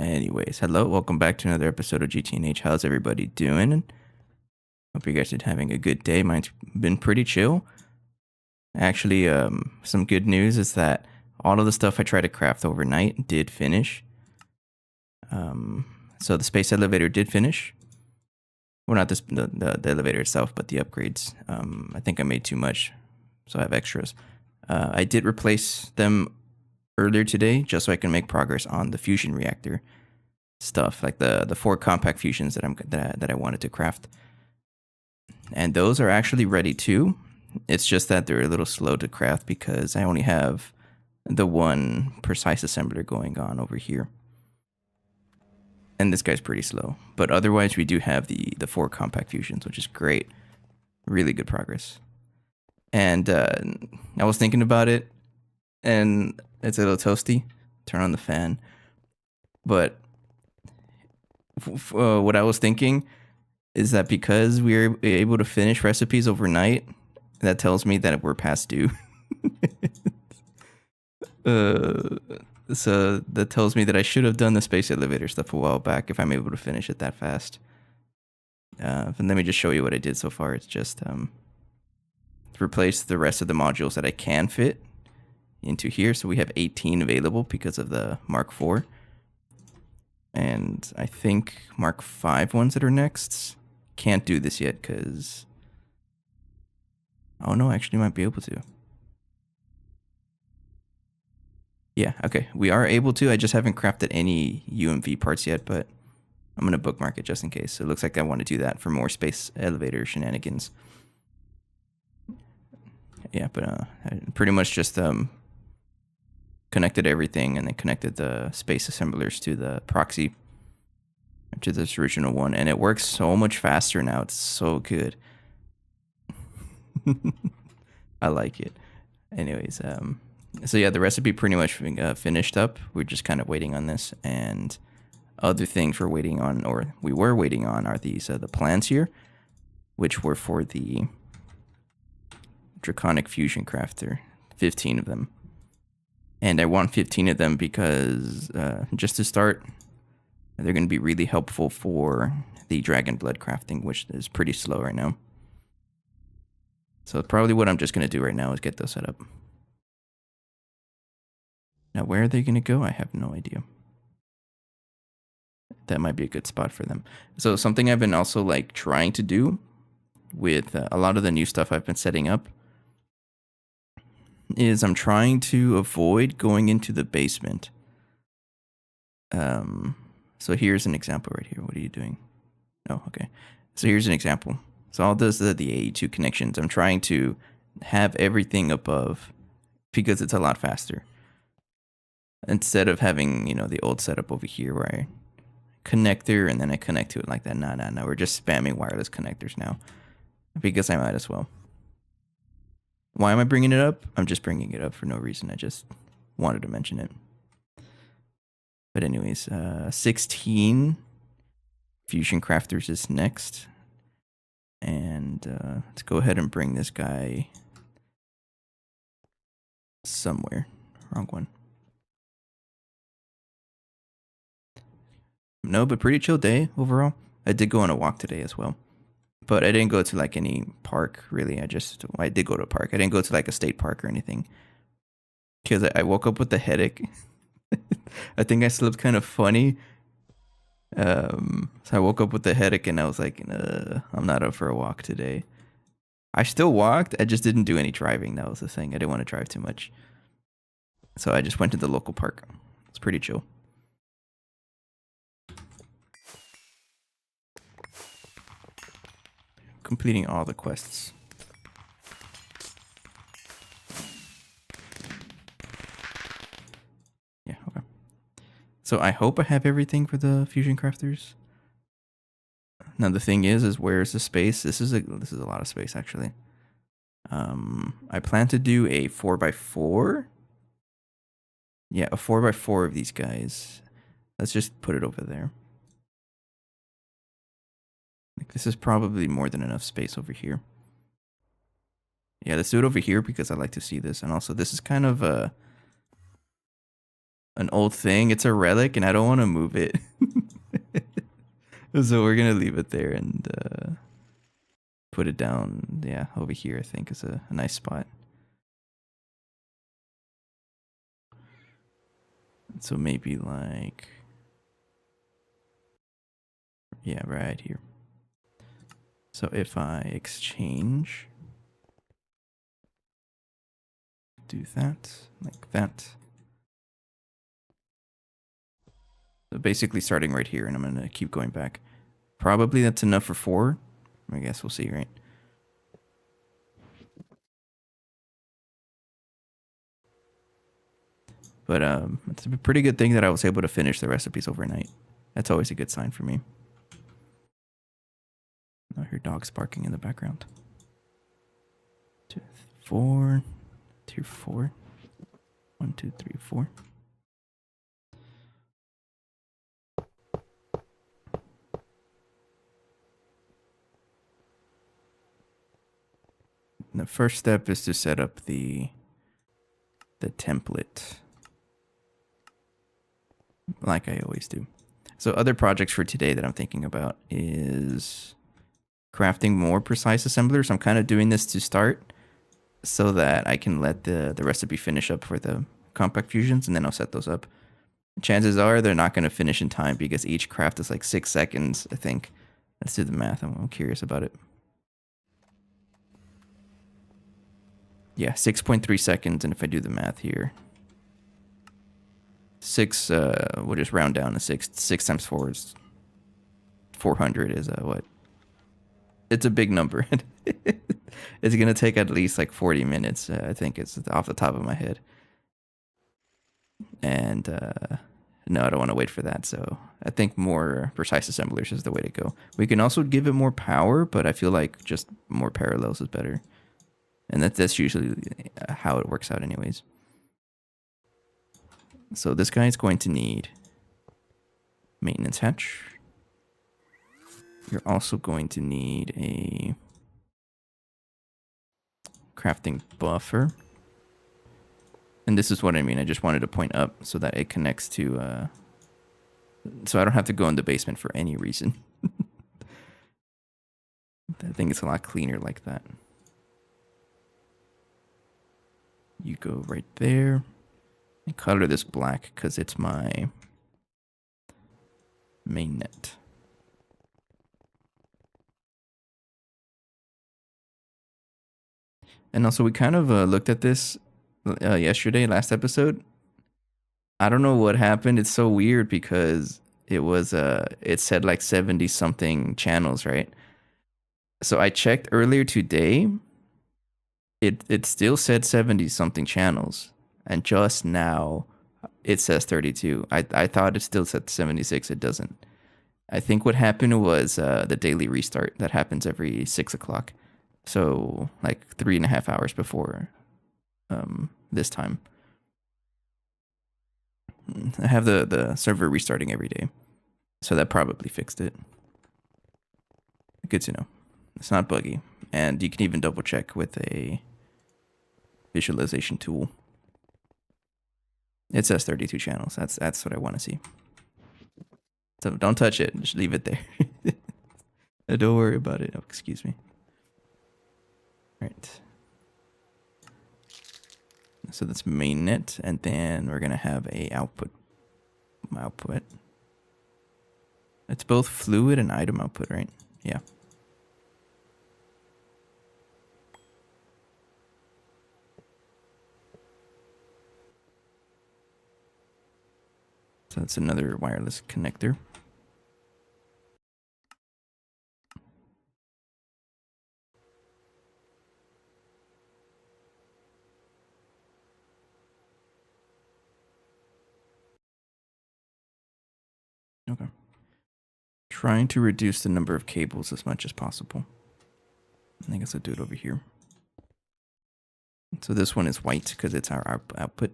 Anyways, hello, welcome back to another episode of GTNH. How's everybody doing? Hope you guys are having a good day. Mine's been pretty chill. Actually, some good news is that all of the stuff I tried to craft overnight did finish. So the space elevator did finish. Well, not this, the elevator itself, but the upgrades. I think I made too much, so I have extras. I did replace them earlier today just so I can make progress on the fusion reactor stuff, like the 4 compact fusions that I wanted to craft. And those are actually ready too. It's just that they're a little slow to craft because I only have the one precise assembler going on over here. And this guy's pretty slow. But otherwise we do have the 4 compact fusions, which is great. Really good progress. And I was thinking about it, and it's a little toasty. Turn on the fan. But what I was thinking is that because we're able to finish recipes overnight, that tells me that we're past due. So that tells me that I should have done the space elevator stuff a while back if I'm able to finish it that fast. And let me just show you what I did so far. It's just replace the rest of the modules that I can fit into here. So we have 18 available because of the Mark IV. And I think Mark V ones that are next can't do this yet because... Oh no, I actually might be able to. Yeah, okay. We are able to. I just haven't crafted any UMV parts yet, but I'm going to bookmark it just in case. So it looks like I want to do that for more space elevator shenanigans. Yeah, but I pretty much just connected everything and then connected the space assemblers to the proxy, to this original one. And it works so much faster now. It's so good. I like it. Anyways, so yeah, the recipe pretty much finished up. We're just kind of waiting on this, and other things we're waiting on, or we were waiting on, are these the plans here, which were for the Draconic Fusion Crafter, 15 of them. And I want 15 of them because just to start, they're going to be really helpful for the Dragon Blood crafting, which is pretty slow right now. So probably what I'm just going to do right now is get those set up. Now, where are they going to go? I have no idea. That might be a good spot for them. So something I've been also like trying to do with a lot of the new stuff I've been setting up is I'm trying to avoid going into the basement. So here's an example right here. What are you doing? Oh, okay. So here's an example. So all those are the AE2 connections. I'm trying to have everything above because it's a lot faster. Instead of having, you know, the old setup over here where I connect there and then I connect to it like that. No. We're just spamming wireless connectors now because I might as well. Why am I bringing it up? I'm just bringing it up for no reason. I just wanted to mention it. But anyways, 16 Fusion Crafters is next. And let's go ahead and bring this guy somewhere. Wrong one. No, but pretty chill day overall. I did go on a walk today as well. But I didn't go to like any park, really. I did go to a park. I didn't go to like a state park or anything. Because I woke up with a headache. I think I slept kind of funny. So I woke up with a headache and I was like, I'm not up for a walk today. I still walked. I just didn't do any driving. That was the thing. I didn't want to drive too much. So I just went to the local park. It's pretty chill. Completing all the quests. Yeah, okay. So I hope I have everything for the Fusion Crafters. Now the thing is where's the space? This is a lot of space actually. I plan to do a 4x4. Yeah, a 4x4 of these guys. Let's just put it over there. Like, this is probably more than enough space over here. Yeah, let's do it over here because I like to see this. And also, this is kind of an old thing. It's a relic, and I don't want to move it. So we're gonna leave it there and put it down. Yeah, over here I think is a nice spot. So maybe like, yeah, right here. So if I exchange, do that like that. So basically starting right here, and I'm gonna keep going back. Probably that's enough for 4. I guess we'll see, right? But it's a pretty good thing that I was able to finish the recipes overnight. That's always a good sign for me. I hear dogs barking in the background. 2, 4, tier 4. 1, 2, 3, 4. The first step is to set up the template, like I always do. So other projects for today that I'm thinking about is crafting more precise assemblers. I'm kind of doing this to start so that I can let the recipe finish up for the compact fusions, and then I'll set those up. Chances are they're not going to finish in time because each craft is like 6 seconds, I think. Let's do the math. I'm curious about it. Yeah, 6.3 seconds, and if I do the math here, 6, we'll just round down to 6. 6 times 4 is 400 is what? It's a big number. It's going to take at least like 40 minutes. I think it's off the top of my head. And no, I don't want to wait for that. So I think more precise assemblers is the way to go. We can also give it more power, but I feel like just more parallels is better. And that's usually how it works out anyways. So this guy is going to need maintenance hatch. You're also going to need a crafting buffer. And this is what I mean. I just wanted to point up so that it connects to... so I don't have to go in the basement for any reason. I think it's a lot cleaner like that. You go right there. And color this black because it's my main net. And also we kind of looked at this yesterday, last episode. I don't know what happened. It's so weird because it was it said like 70 something channels, right? So I checked earlier today. It still said 70 something channels, and just now it says 32. I thought it still said 76. It doesn't. I think what happened was the daily restart that happens every 6 o'clock. So like 3.5 hours before this time. I have the server restarting every day. So that probably fixed it. Good to know. It's not buggy. And you can even double check with a visualization tool. It says 32 channels. That's what I want to see. So don't touch it. Just leave it there. Don't worry about it. Oh, excuse me. All right. So that's mainnet, and then we're gonna have a output. It's both fluid and item output, right? Yeah. So that's another wireless connector. Okay. Trying to reduce the number of cables as much as possible. I guess I'll do it over here. So this one is white because it's our output.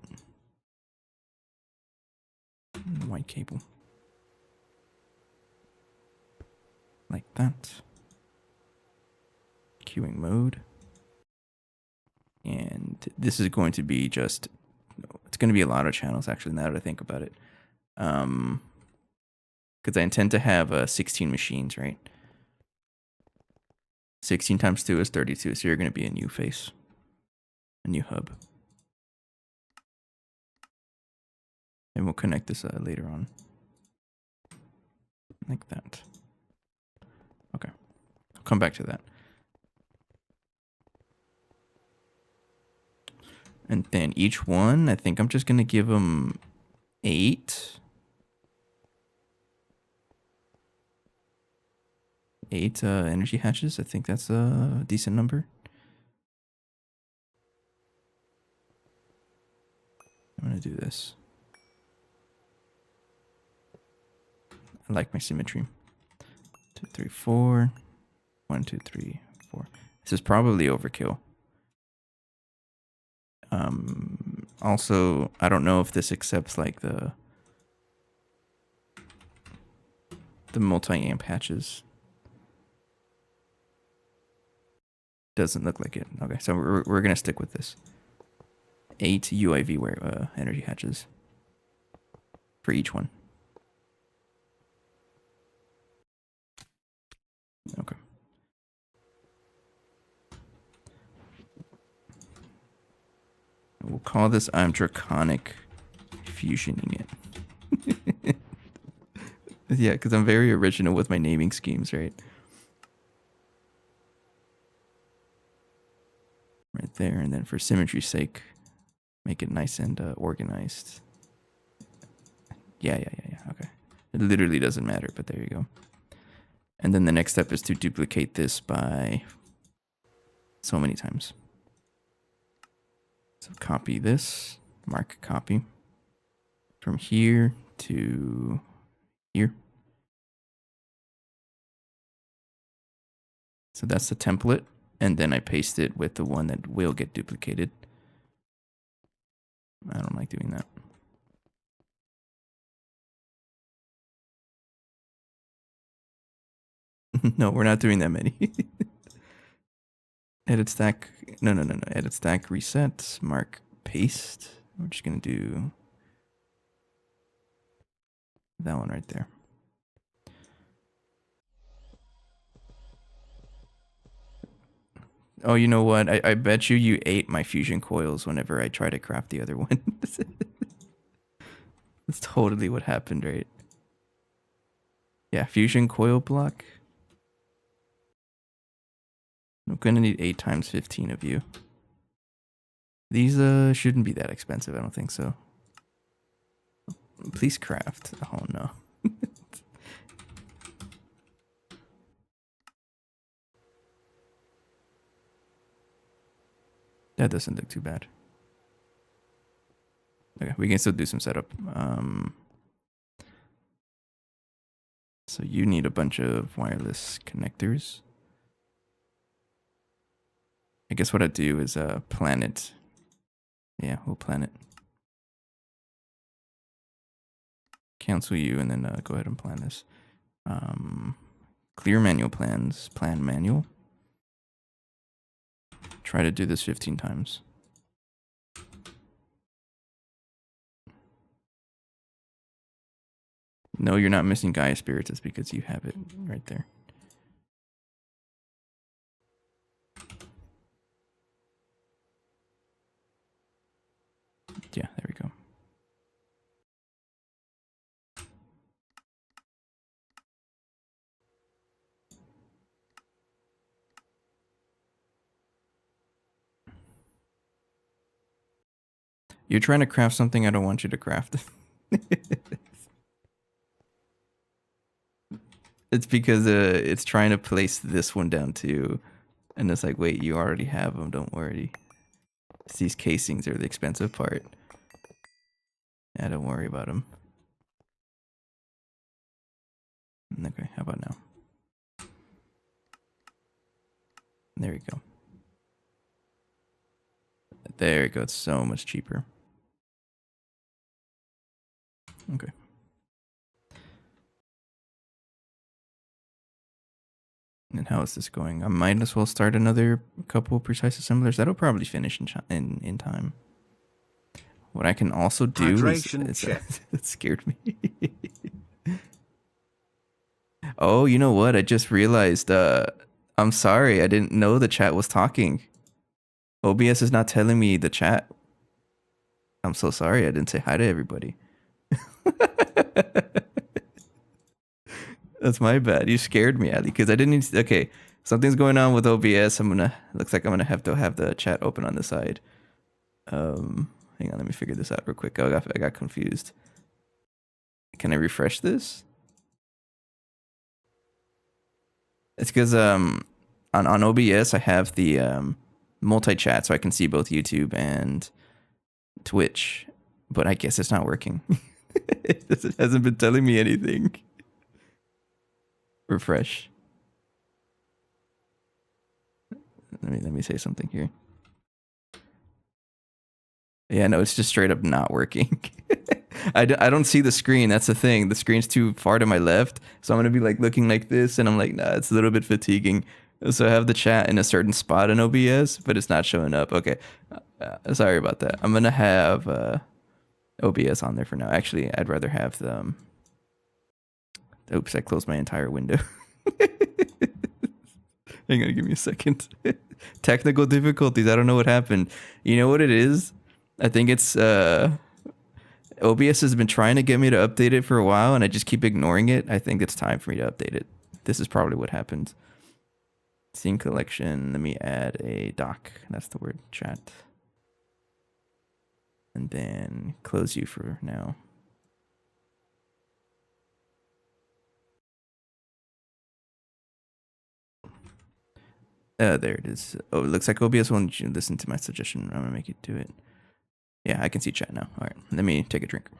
White cable. Like that. Queuing mode. And this is going to be just It's going to be a lot of channels, actually, now that I think about it. Because I intend to have 16 machines, right? 16 times 2 is 32, so you're going to be a new face. A new hub. And we'll connect this later on. Like that. Okay. I'll come back to that. And then each one, I think I'm just going to give them 8. 8 energy hatches. I think that's a decent number. I'm going to do this. I like my symmetry. 2, 3, 4. 1, 2, 3, 4. This is probably overkill. Also, I don't know if this accepts like the multi-amp hatches. Doesn't look like it. Okay, so we're gonna stick with this. 8 UIV energy hatches for each one. Okay. We'll call this I'm Draconic Fusioning it. Yeah, because I'm very original with my naming schemes, right? Right there, and then for symmetry's sake, make it nice and organized. Yeah, okay. It literally doesn't matter, but there you go. And then the next step is to duplicate this by so many times. So copy this, mark copy from here to here. So that's the template. And then I paste it with the one that will get duplicated. I don't like doing that. No, we're not doing that many. Edit stack. No. Edit stack, reset, mark, paste. We're just going to do that one right there. Oh, you know what? I bet you ate my fusion coils whenever I try to craft the other one. That's totally what happened, right? Yeah, fusion coil block. I'm gonna need 8 times 15 of you. These shouldn't be that expensive, I don't think so. Please craft. Oh no. That doesn't look too bad. Okay, we can still do some setup. So you need a bunch of wireless connectors. I guess what I do is plan it. Yeah, we'll plan it. Cancel you and then go ahead and plan this. Clear manual plans. Plan manual. Try to do this 15 times. No, you're not missing Gaia Spirits. It's because you have it right there. Yeah, there we go. You're trying to craft something I don't want you to craft. It's because it's trying to place this one down too. And it's like, wait, you already have them. Don't worry. It's these casings are the expensive part. Yeah, don't worry about them. Okay, how about now? There we go. There we go. It's so much cheaper. Okay. And how is this going? I might as well start another couple precise assemblers. That'll probably finish in time. What I can also do is Hydration check. it scared me. Oh, you know what? I just realized. I'm sorry. I didn't know the chat was talking. OBS is not telling me the chat. I'm so sorry. I didn't say hi to everybody. That's my bad. You scared me, Ali, because I didn't. Okay, something's going on with OBS. Looks like I'm gonna have to have the chat open on the side. Hang on. Let me figure this out real quick. I got confused. Can I refresh this? It's because on OBS I have the multi chat, so I can see both YouTube and Twitch, but I guess it's not working. It hasn't been telling me anything. Refresh. Let me say something here. Yeah, no, it's just straight up not working. I don't see the screen. That's the thing. The screen's too far to my left, so I'm gonna be like looking like this, and I'm like, nah, it's a little bit fatiguing. So I have the chat in a certain spot in OBS, but it's not showing up. Okay, sorry about that. I'm gonna have OBS on there for now. Actually, I'd rather have the. Oops, I closed my entire window. Hang on, give me a second. Technical difficulties. I don't know what happened. You know what it is? I think it's OBS has been trying to get me to update it for a while, and I just keep ignoring it. I think it's time for me to update it. This is probably what happened. Scene collection. Let me add a doc. That's the word. Chat. And then close you for now. There it is. Oh, it looks like OBS won't listen to my suggestion. I'm gonna make it do it. Yeah, I can see chat now. All right, let me take a drink.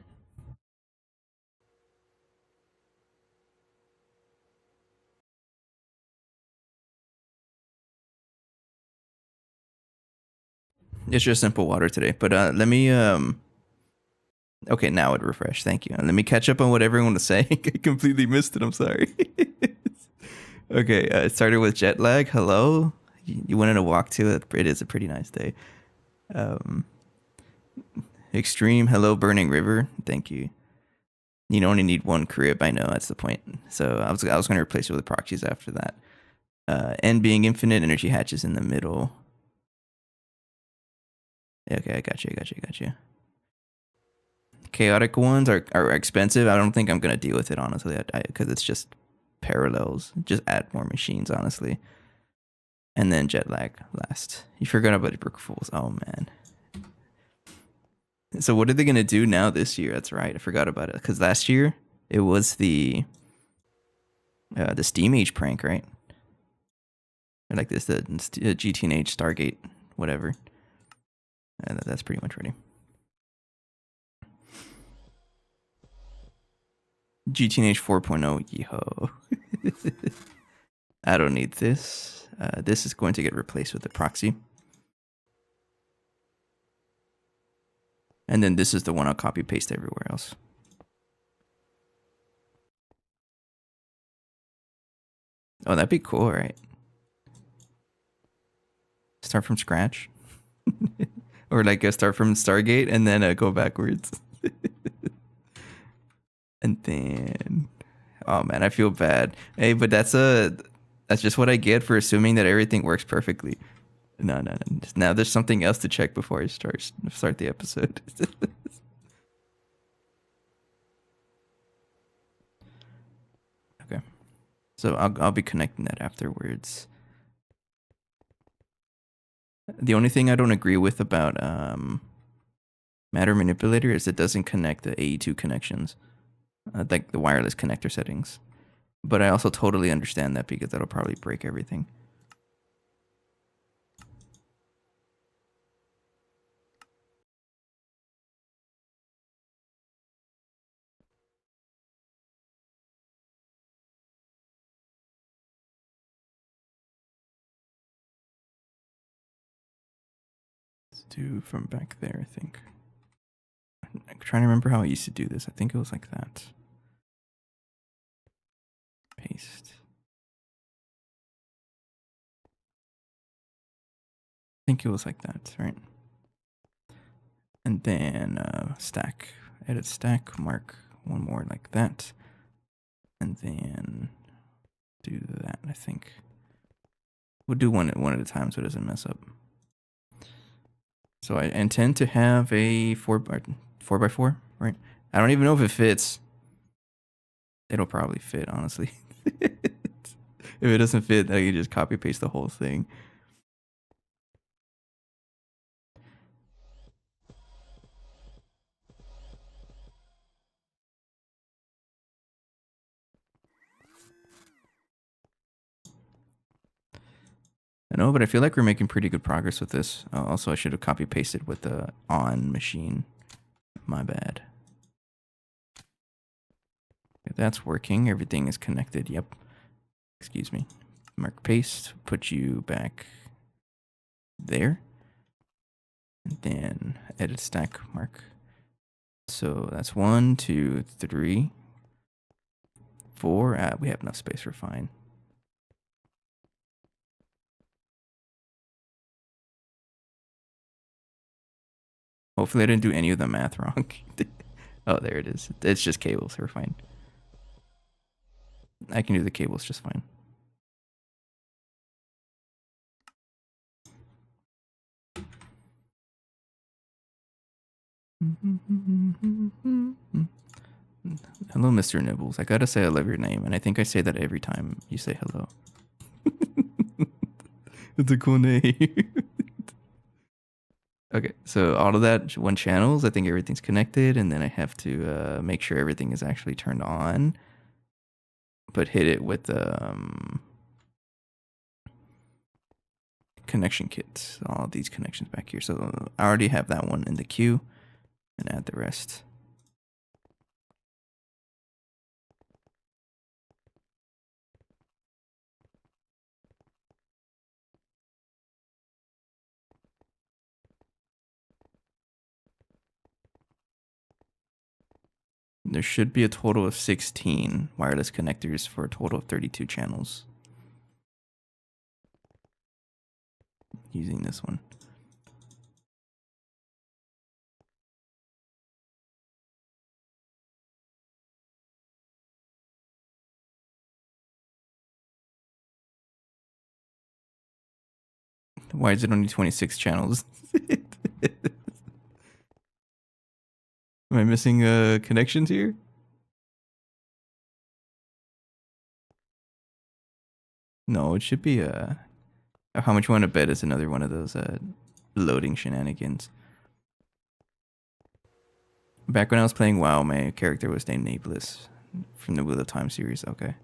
It's just simple water today. But let me okay, now it refreshed. Thank you. Let me catch up on what everyone was saying. I completely missed it. I'm sorry. Okay, it started with jet lag. Hello. You went on a walk too. It is a pretty nice day. Extreme. Hello, burning river. Thank you. You only need one crib. I know that's the point. So I was going to replace it with proxies after that. N being infinite, energy hatches in the middle. Okay, I got you. Chaotic ones are expensive. I don't think I'm gonna deal with it honestly, because it's just parallels. Just add more machines, honestly. And then jet lag last. You forgot about the Brook Fools. Oh man. So what are they gonna do now this year? That's right. I forgot about it. Because last year it was the Steam Age prank, right? Or like this, the GTNH Stargate, whatever. And that's pretty much ready. GTNH 4.0, yo. I don't need this. This is going to get replaced with a proxy. And then this is the one I'll copy paste everywhere else. Oh, that'd be cool, right? Start from scratch. Or like start from Stargate and then go backwards. And then, oh man, I feel bad. Hey, but that's just what I get for assuming that everything works perfectly. No. Now there's something else to check before I start the episode. Okay, so I'll be connecting that afterwards. The only thing I don't agree with about Matter Manipulator is it doesn't connect the AE2 connections, like the wireless connector settings. But I also totally understand that because that'll probably break everything. Let's do from back there, I think. I'm trying to remember how I used to do this. I think it was like that. Paste. I think it was like that, right? And then stack, edit stack, mark one more like that. And then do that, I think. We'll do one at a time so it doesn't mess up. So I intend to have a 4x4, right? I don't even know if it fits. It'll probably fit, honestly. If it doesn't fit, I can just copy paste the whole thing. I know, but I feel like we're making pretty good progress with this. Also, I should have copy pasted with the on machine. My bad. If that's working, everything is connected. Yep. Excuse me. Mark paste, put you back there. And then edit stack mark. So that's 1, 2, 3, 4. We have enough space for fine. Hopefully I didn't do any of the math wrong. Oh, there it is. It's just cables. We're fine. I can do the cables just fine. Hello, Mr. Nibbles. I gotta say I love your name, and I think I say that every time you say hello. It's a cool name. Okay, so all of that, 1 channels, I think everything's connected, and then I have to make sure everything is actually turned on, but hit it with connection kits, all these connections back here. So I already have that one in the queue, and add the rest. There should be a total of 16 wireless connectors for a total of 32 channels. Using this one. Why is it only 26 channels? Am I missing connections here? No, it should be how much you want to bet is another one of those loading shenanigans. Back when I was playing WoW, my character was named Nameless from the Wheel of Time series. Okay.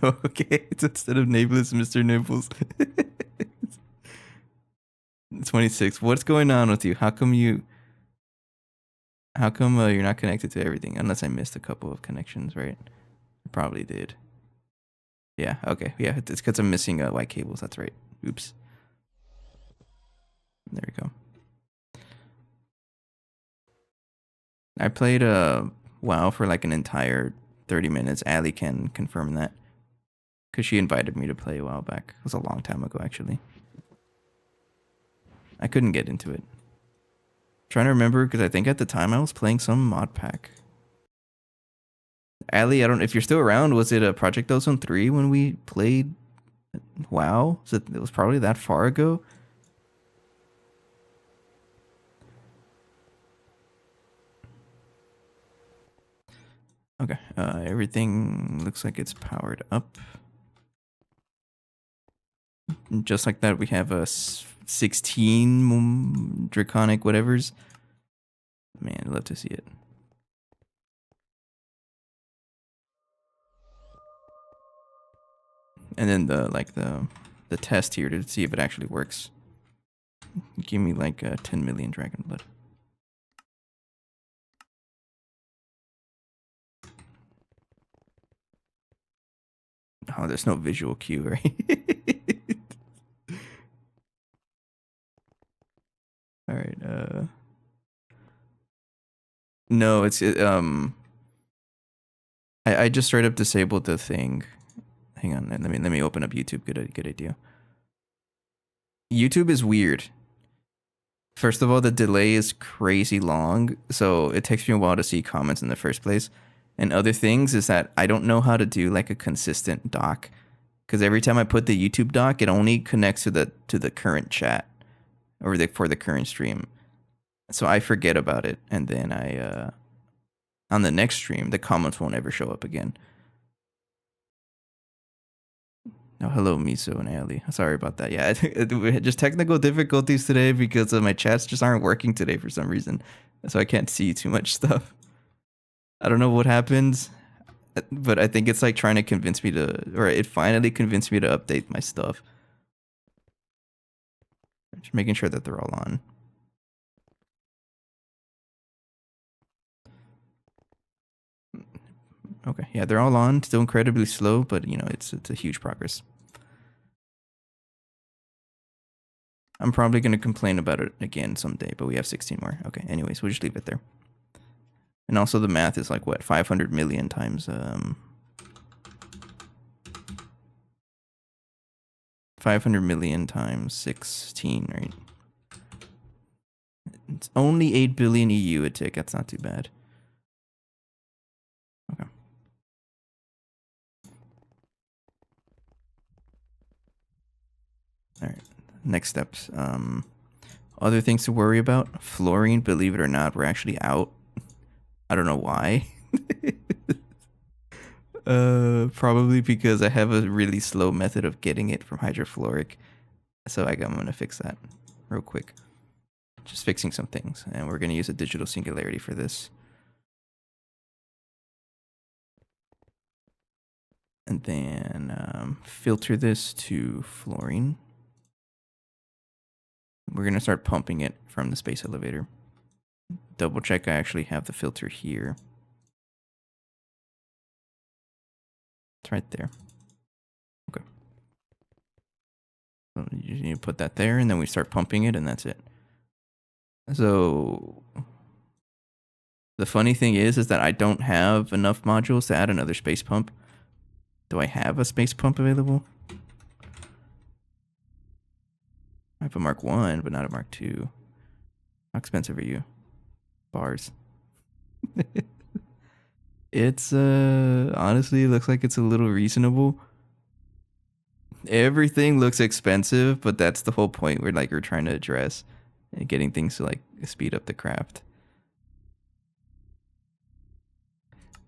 Okay, it's instead of Nameless, Mr. Nibbles. 26. What's going on with you? How come you're not connected to everything? Unless I missed a couple of connections, right? I probably did. Yeah, okay. Yeah, it's because I'm missing white cables. That's right. Oops. There we go. I played WoW for like an entire 30 minutes. Allie can confirm that. Because she invited me to play a while back. It was a long time ago, actually. I couldn't get into it. Trying to remember, because I think at the time I was playing some mod pack. Allie, I don't know if you're still around. Was it a Project Ozone 3 when we played WoW? It was probably that far ago. Okay, everything looks like it's powered up. Just like that, we have a 16 draconic whatevers. Man, I'd love to see it. And then the test here to see if it actually works. Give me like 10 million dragon blood. Oh, there's no visual cue, right? All right. No, I just straight up disabled the thing. Hang on, let me open up YouTube. Good idea. YouTube is weird. First of all, the delay is crazy long, so it takes me a while to see comments in the first place. And other things is that I don't know how to do like a consistent doc, because every time I put the YouTube doc, it only connects to the current chat or for the current stream. So I forget about it, and then I on the next stream the comments won't ever show up again. Oh, hello, Miso and Ali. Sorry about that. Yeah, we had just technical difficulties today because my chats just aren't working today for some reason. So I can't see too much stuff. I don't know what happened, but I think it's like trying to convince me to, or it finally convinced me to update my stuff. Just making sure that they're all on. Okay, yeah, they're all on. Still incredibly slow, but you know, it's a huge progress. I'm probably going to complain about it again someday, but we have 16 more. Okay, anyways, we'll just leave it there. And also the math is like, what, 500 million times... 500 million times 16, right? It's only 8 billion EU a tick. That's not too bad. Okay. All right. Next steps. Other things to worry about. Fluorine, believe it or not, we're actually out. I don't know why. Probably because I have a really slow method of getting it from hydrofluoric. So I'm gonna fix that real quick. Just fixing some things, and we're gonna use a digital singularity for this. And then filter this to fluorine. We're gonna start pumping it from the space elevator. Double check I actually have the filter here. It's right there. Okay. So you need to put that there, and then we start pumping it, and that's it. So the funny thing is that I don't have enough modules to add another space pump. Do I have a space pump available? I have a Mark 1, but not a Mark 2. How expensive are you? Bars. It's honestly looks like it's a little reasonable. Everything looks expensive, but that's the whole point we're trying to address, and getting things to like speed up the craft.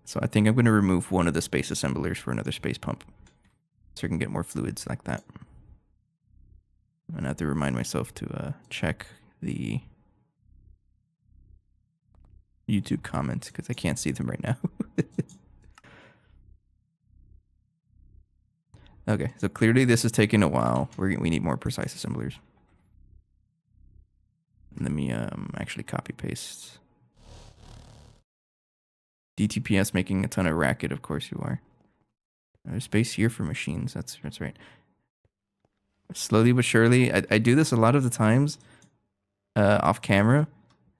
So I think I'm going to remove one of the space assemblers for another space pump, so I can get more fluids like that. I'm gonna have to remind myself to check the YouTube comments because I can't see them right now. Okay, so clearly this is taking a while. We need more precise assemblers. Let me actually copy paste. DTPS making a ton of racket, of course you are. There's space here for machines. That's right. Slowly but surely, I do this a lot of the times off camera.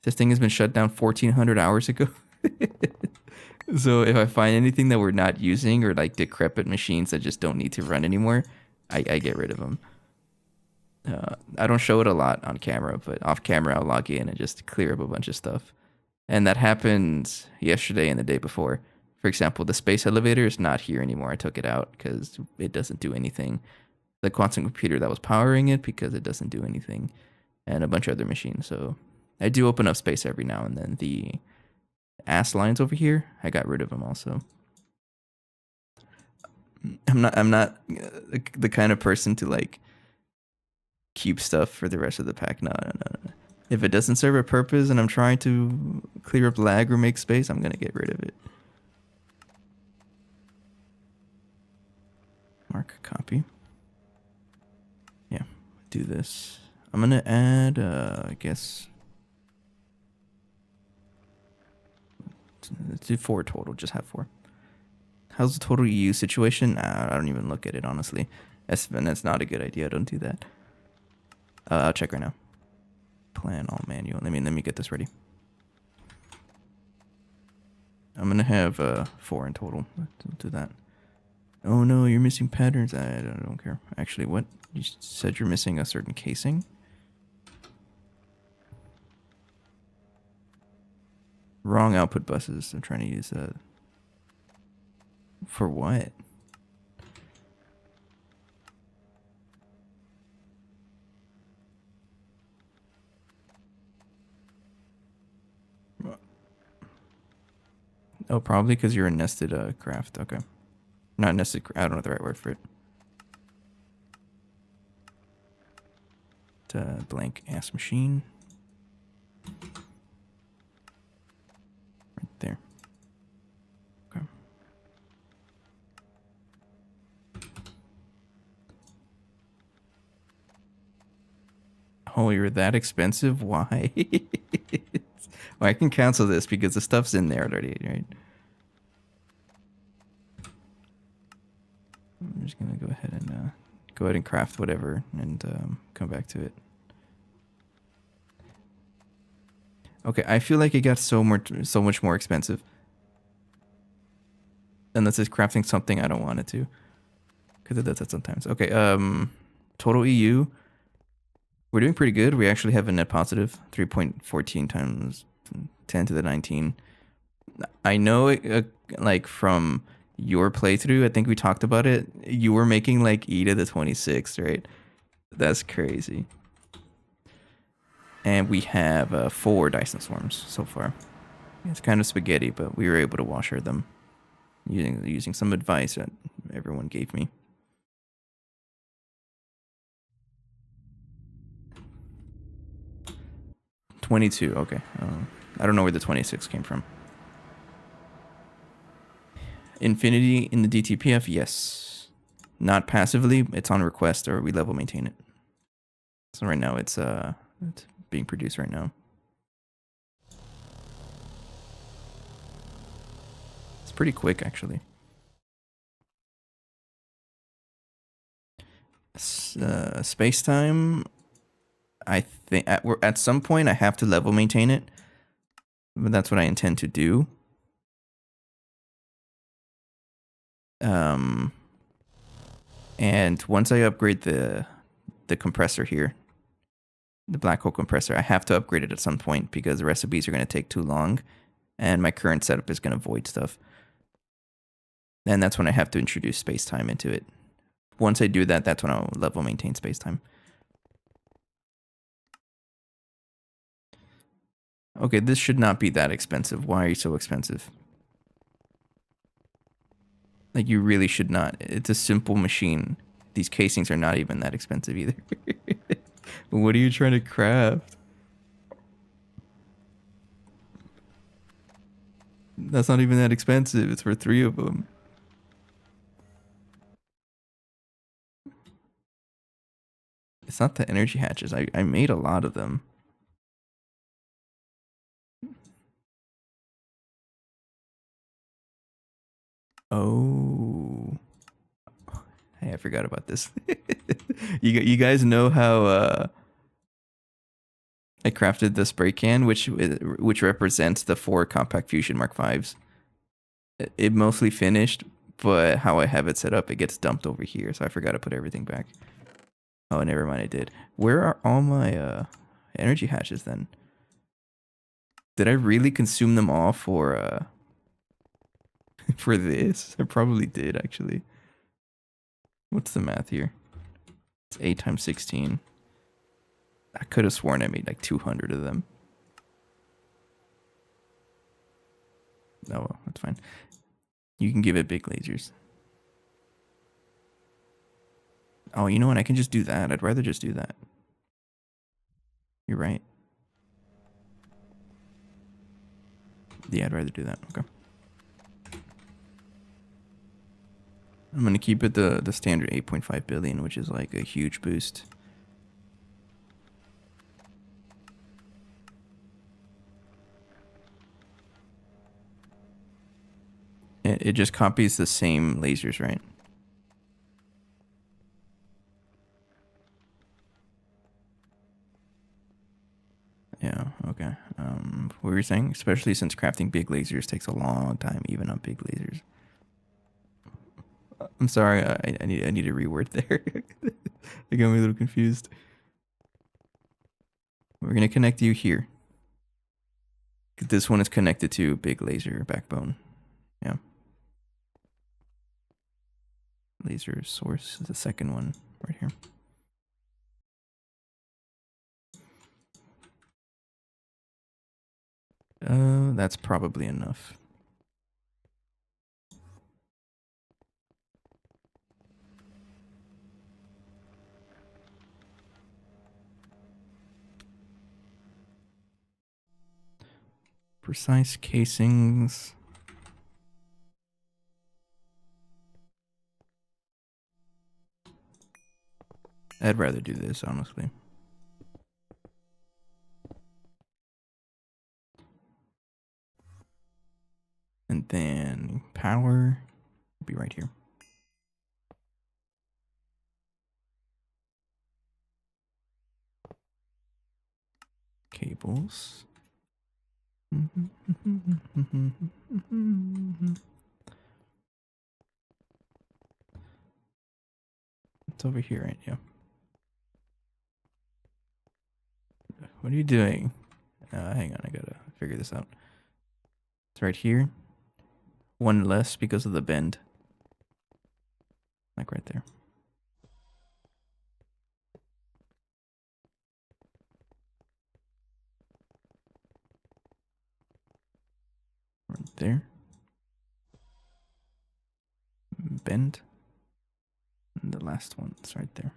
This thing has been shut down 1,400 hours ago. So if I find anything that we're not using, or like decrepit machines that just don't need to run anymore, I get rid of them. I don't show it a lot on camera, but off camera I'll log in and just clear up a bunch of stuff. And that happened yesterday and the day before. For example, the space elevator is not here anymore. I took it out because it doesn't do anything. The quantum computer that was powering it, because it doesn't do anything. And a bunch of other machines. So I do open up space every now and then. The ass lines over here, I got rid of them also. I'm not the kind of person to like keep stuff for the rest of the pack. No. If it doesn't serve a purpose and I'm trying to clear up lag or make space, I'm gonna get rid of it. Mark copy. Yeah, do this. I'm gonna add, I guess, let's do 4 total. Just have 4. How's the total EU situation? I don't even look at it, honestly. That's not a good idea. Don't do that. I'll check right now. Plan all manual. Let me get this ready. I'm gonna have 4 in total. Don't do that. Oh no, you're missing patterns. I don't care. Actually, what? You said you're missing a certain casing? Wrong output buses. I'm trying to use that. For what? Oh, probably because you're a nested craft. Okay. Not nested. I don't know the right word for it. Blank ass machine. Right there. Okay. Oh, you're that expensive? Why? Well, I can cancel this because the stuff's in there already, right? I'm just gonna go ahead and craft whatever and come back to it. Okay, I feel like it got so much more expensive. Unless it's crafting something I don't want it to, because it does that sometimes. Okay, total EU. We're doing pretty good. We actually have a net positive, 3.14 times 10 to the 19. I know, like from your playthrough, I think we talked about it. You were making like E to the 26, right? That's crazy. And we have 4 Dyson Swarms so far. It's kind of spaghetti, but we were able to washer them using some advice that everyone gave me. $22, okay. I don't know where the 26 came from. Infinity in the DTPF, yes. Not passively, it's on request or we level maintain it. So right now it's being produced right now. It's pretty quick actually. Space time, I think at some point I have to level maintain it, but that's what I intend to do. And once I upgrade the compressor here, the black hole compressor, I have to upgrade it at some point because the recipes are going to take too long, and my current setup is going to void stuff. And that's when I have to introduce space time into it. Once I do that, that's when I'll level maintain space time. Okay, this should not be that expensive. Why are you so expensive? Like, you really should not. It's a simple machine. These casings are not even that expensive either. What are you trying to craft? That's not even that expensive. It's for 3 of them. It's not the energy hatches. I made a lot of them. Oh. Hey, I forgot about this. You guys know how I crafted the spray can, which represents the 4 compact fusion Mark Vs. It mostly finished, but how I have it set up, it gets dumped over here, so I forgot to put everything back. Oh, never mind, I did. Where are all my energy hatches then? Did I really consume them all for for this? I probably did, actually. What's the math here? It's 8 times 16. I could have sworn I made like 200 of them. Oh, well, that's fine. You can give it big lasers. Oh, you know what? I can just do that. I'd rather just do that. You're right. Yeah, I'd rather do that. Okay. I'm going to keep it the standard 8.5 billion, which is like a huge boost. It just copies the same lasers, right? Yeah, okay. What were you saying? Especially since crafting big lasers takes a long time, even on big lasers. I'm sorry, I need a reword there. I got me a little confused. We're gonna connect you here. This one is connected to big laser backbone. Yeah. Laser source is the second one right here. That's probably enough. Precise casings. I'd rather do this, honestly. And then power will be right here. Cables. It's over here, right? Yeah. What are you doing? Hang on, I gotta figure this out. It's right here. One less because of the bend. Like right there. Right there. Bend. And the last one is right there.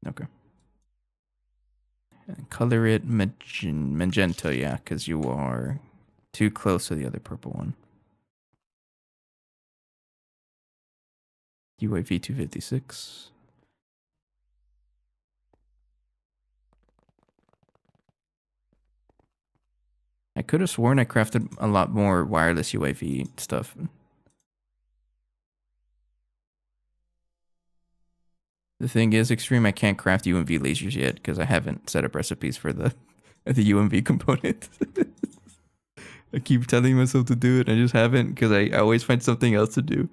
Okay. And color it magenta, yeah, because you are too close to the other purple one. UAV 256. I could have sworn I crafted a lot more wireless UAV stuff. The thing is, Extreme, I can't craft UMV lasers yet because I haven't set up recipes for the UMV component. I keep telling myself to do it, I just haven't because I always find something else to do.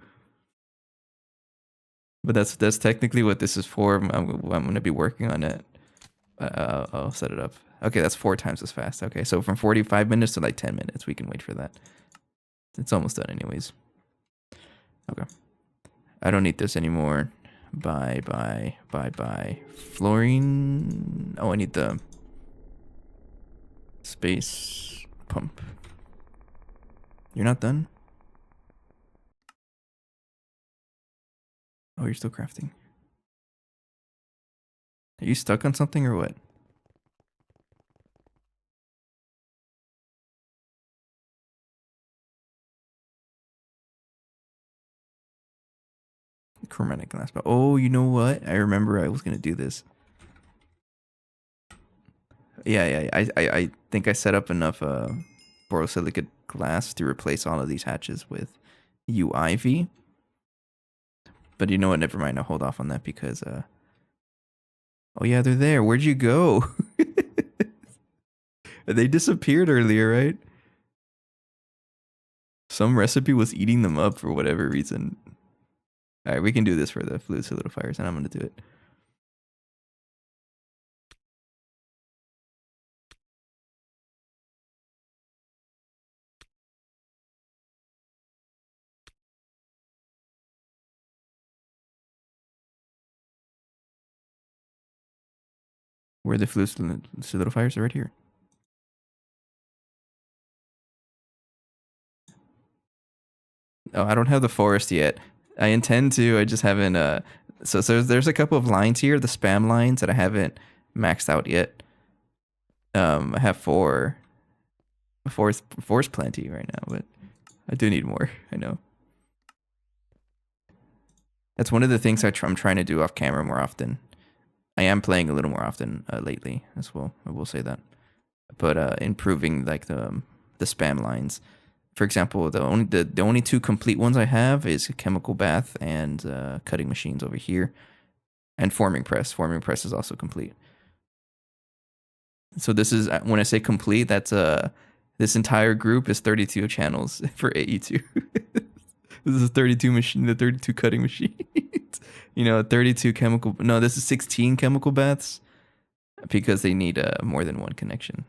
But that's technically what this is for. I'm going to be working on it. I'll set it up. Okay, that's 4 times as fast. Okay, so from 45 minutes to like 10 minutes, we can wait for that. It's almost done anyways. Okay. I don't need this anymore. Bye. Fluorine. Oh, I need the space pump. You're not done? Oh, you're still crafting. Are you stuck on something or what? Chromatic glass. But oh, you know what? I remember I was gonna do this. Yeah. I think I set up enough borosilicate glass to replace all of these hatches with UIV. But you know what? Never mind. I'll hold off on that because oh yeah, they're there. Where'd you go? They disappeared earlier, right? Some recipe was eating them up for whatever reason. All right, we can do this for the fluid solidifiers, and I'm gonna do it. Where are the fluid solidifiers are right here. Oh, I don't have the forest yet. I intend to. I just haven't. So there's a couple of lines here, the spam lines that I haven't maxed out yet. I have 4. Four's plenty right now, but I do need more. I know. That's one of the things I'm trying to do off camera more often. I am playing a little more often lately as well. I will say that, but improving like the spam lines. For example, the only 2 complete ones I have is chemical bath and cutting machines over here, and forming press. Forming press is also complete. So this is when I say complete, that's this entire group is 32 channels for AE2. This is 32 machine, the 32 cutting machines. You know, 32 chemical. No, this is 16 chemical baths. because they need more than one connection.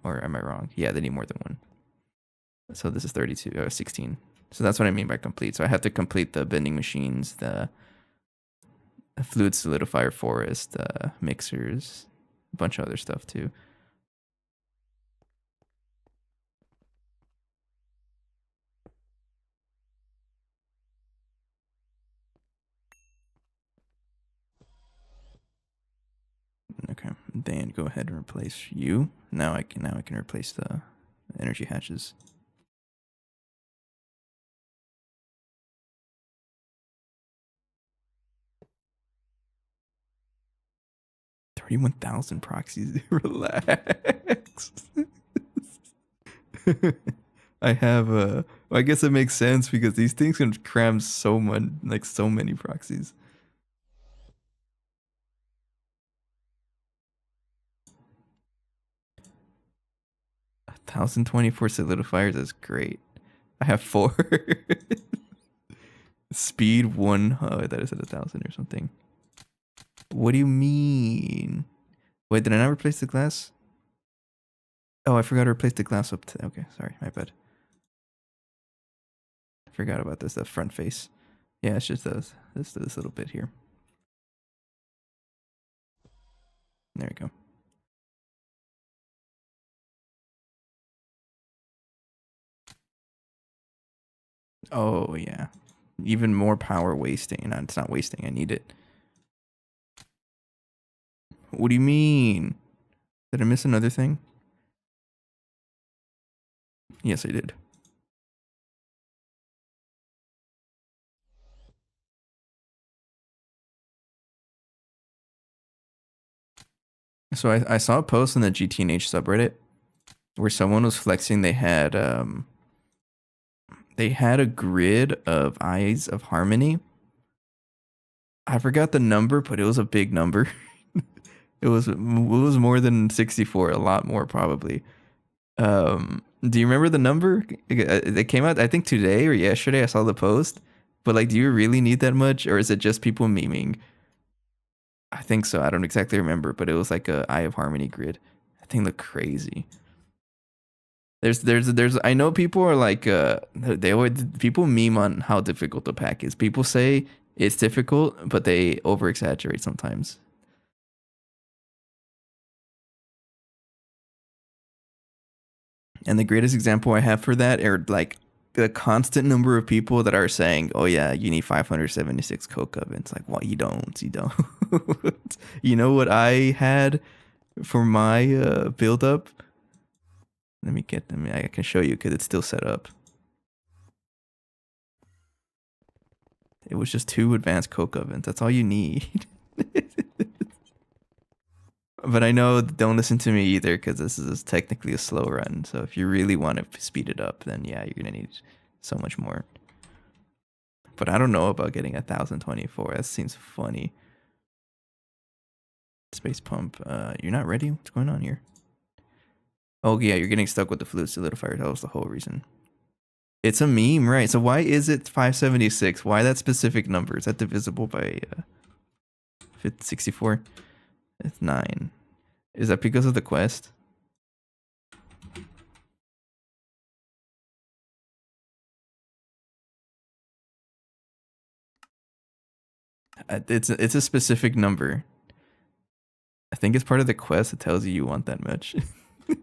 Or am I wrong? Yeah, they need more than one. So this is 32 or 16. So that's what I mean by complete. So I have to complete the bending machines, the fluid solidifier forest, the mixers, a bunch of other stuff too. Okay, then go ahead and replace you. Now I can replace the energy hatches. 31,000 proxies. Relax. I have I guess it makes sense because these things can cram so much, like so many proxies. 1,024 solidifiers is great. I have 4. Speed 1. Oh, I thought it said 1,000 or something. What do you mean? Wait, did I not replace the glass? Oh, I forgot to replace the glass up to. Okay, sorry, my bad. I forgot about this. The front face. Yeah, it's just this little bit here. There we go. Oh yeah, even more power wasting. No, it's not wasting. I need it. What do you mean? Did I miss another thing? Yes, I did. So I saw a post on the GTNH subreddit where someone was flexing. They had a grid of Eyes of Harmony. I forgot the number, but it was a big number. It was more than 64, a lot more probably. Do you remember the number? It came out I think today or yesterday. I saw the post, but like, do you really need that much, or is it just people memeing? I think so. I don't exactly remember, but it was like a Eye of Harmony grid. That thing looked crazy. There's I know people are like they always people meme on how difficult the pack is. People say it's difficult, but they over exaggerate sometimes. And the greatest example I have for that are like the constant number of people that are saying, "Oh yeah, you need 576 coke ovens." Like, well, you don't. You know what I had for my build up? Let me get them. I can show you because it's still set up. It was just 2 advanced coke ovens. That's all you need. But I know, don't listen to me either because this is technically a slow run. So if you really want to speed it up, then yeah, you're gonna need so much more. But I don't know about getting 1,024. That seems funny. Space pump. You're not ready? What's going on here? Oh yeah, you're getting stuck with the fluid solidifier. That was the whole reason. It's a meme, right? So why is it 576? Why that specific number? Is that divisible by 64? It's 9. Is that because of the quest? It's a specific number. I think it's part of the quest that tells you want that much.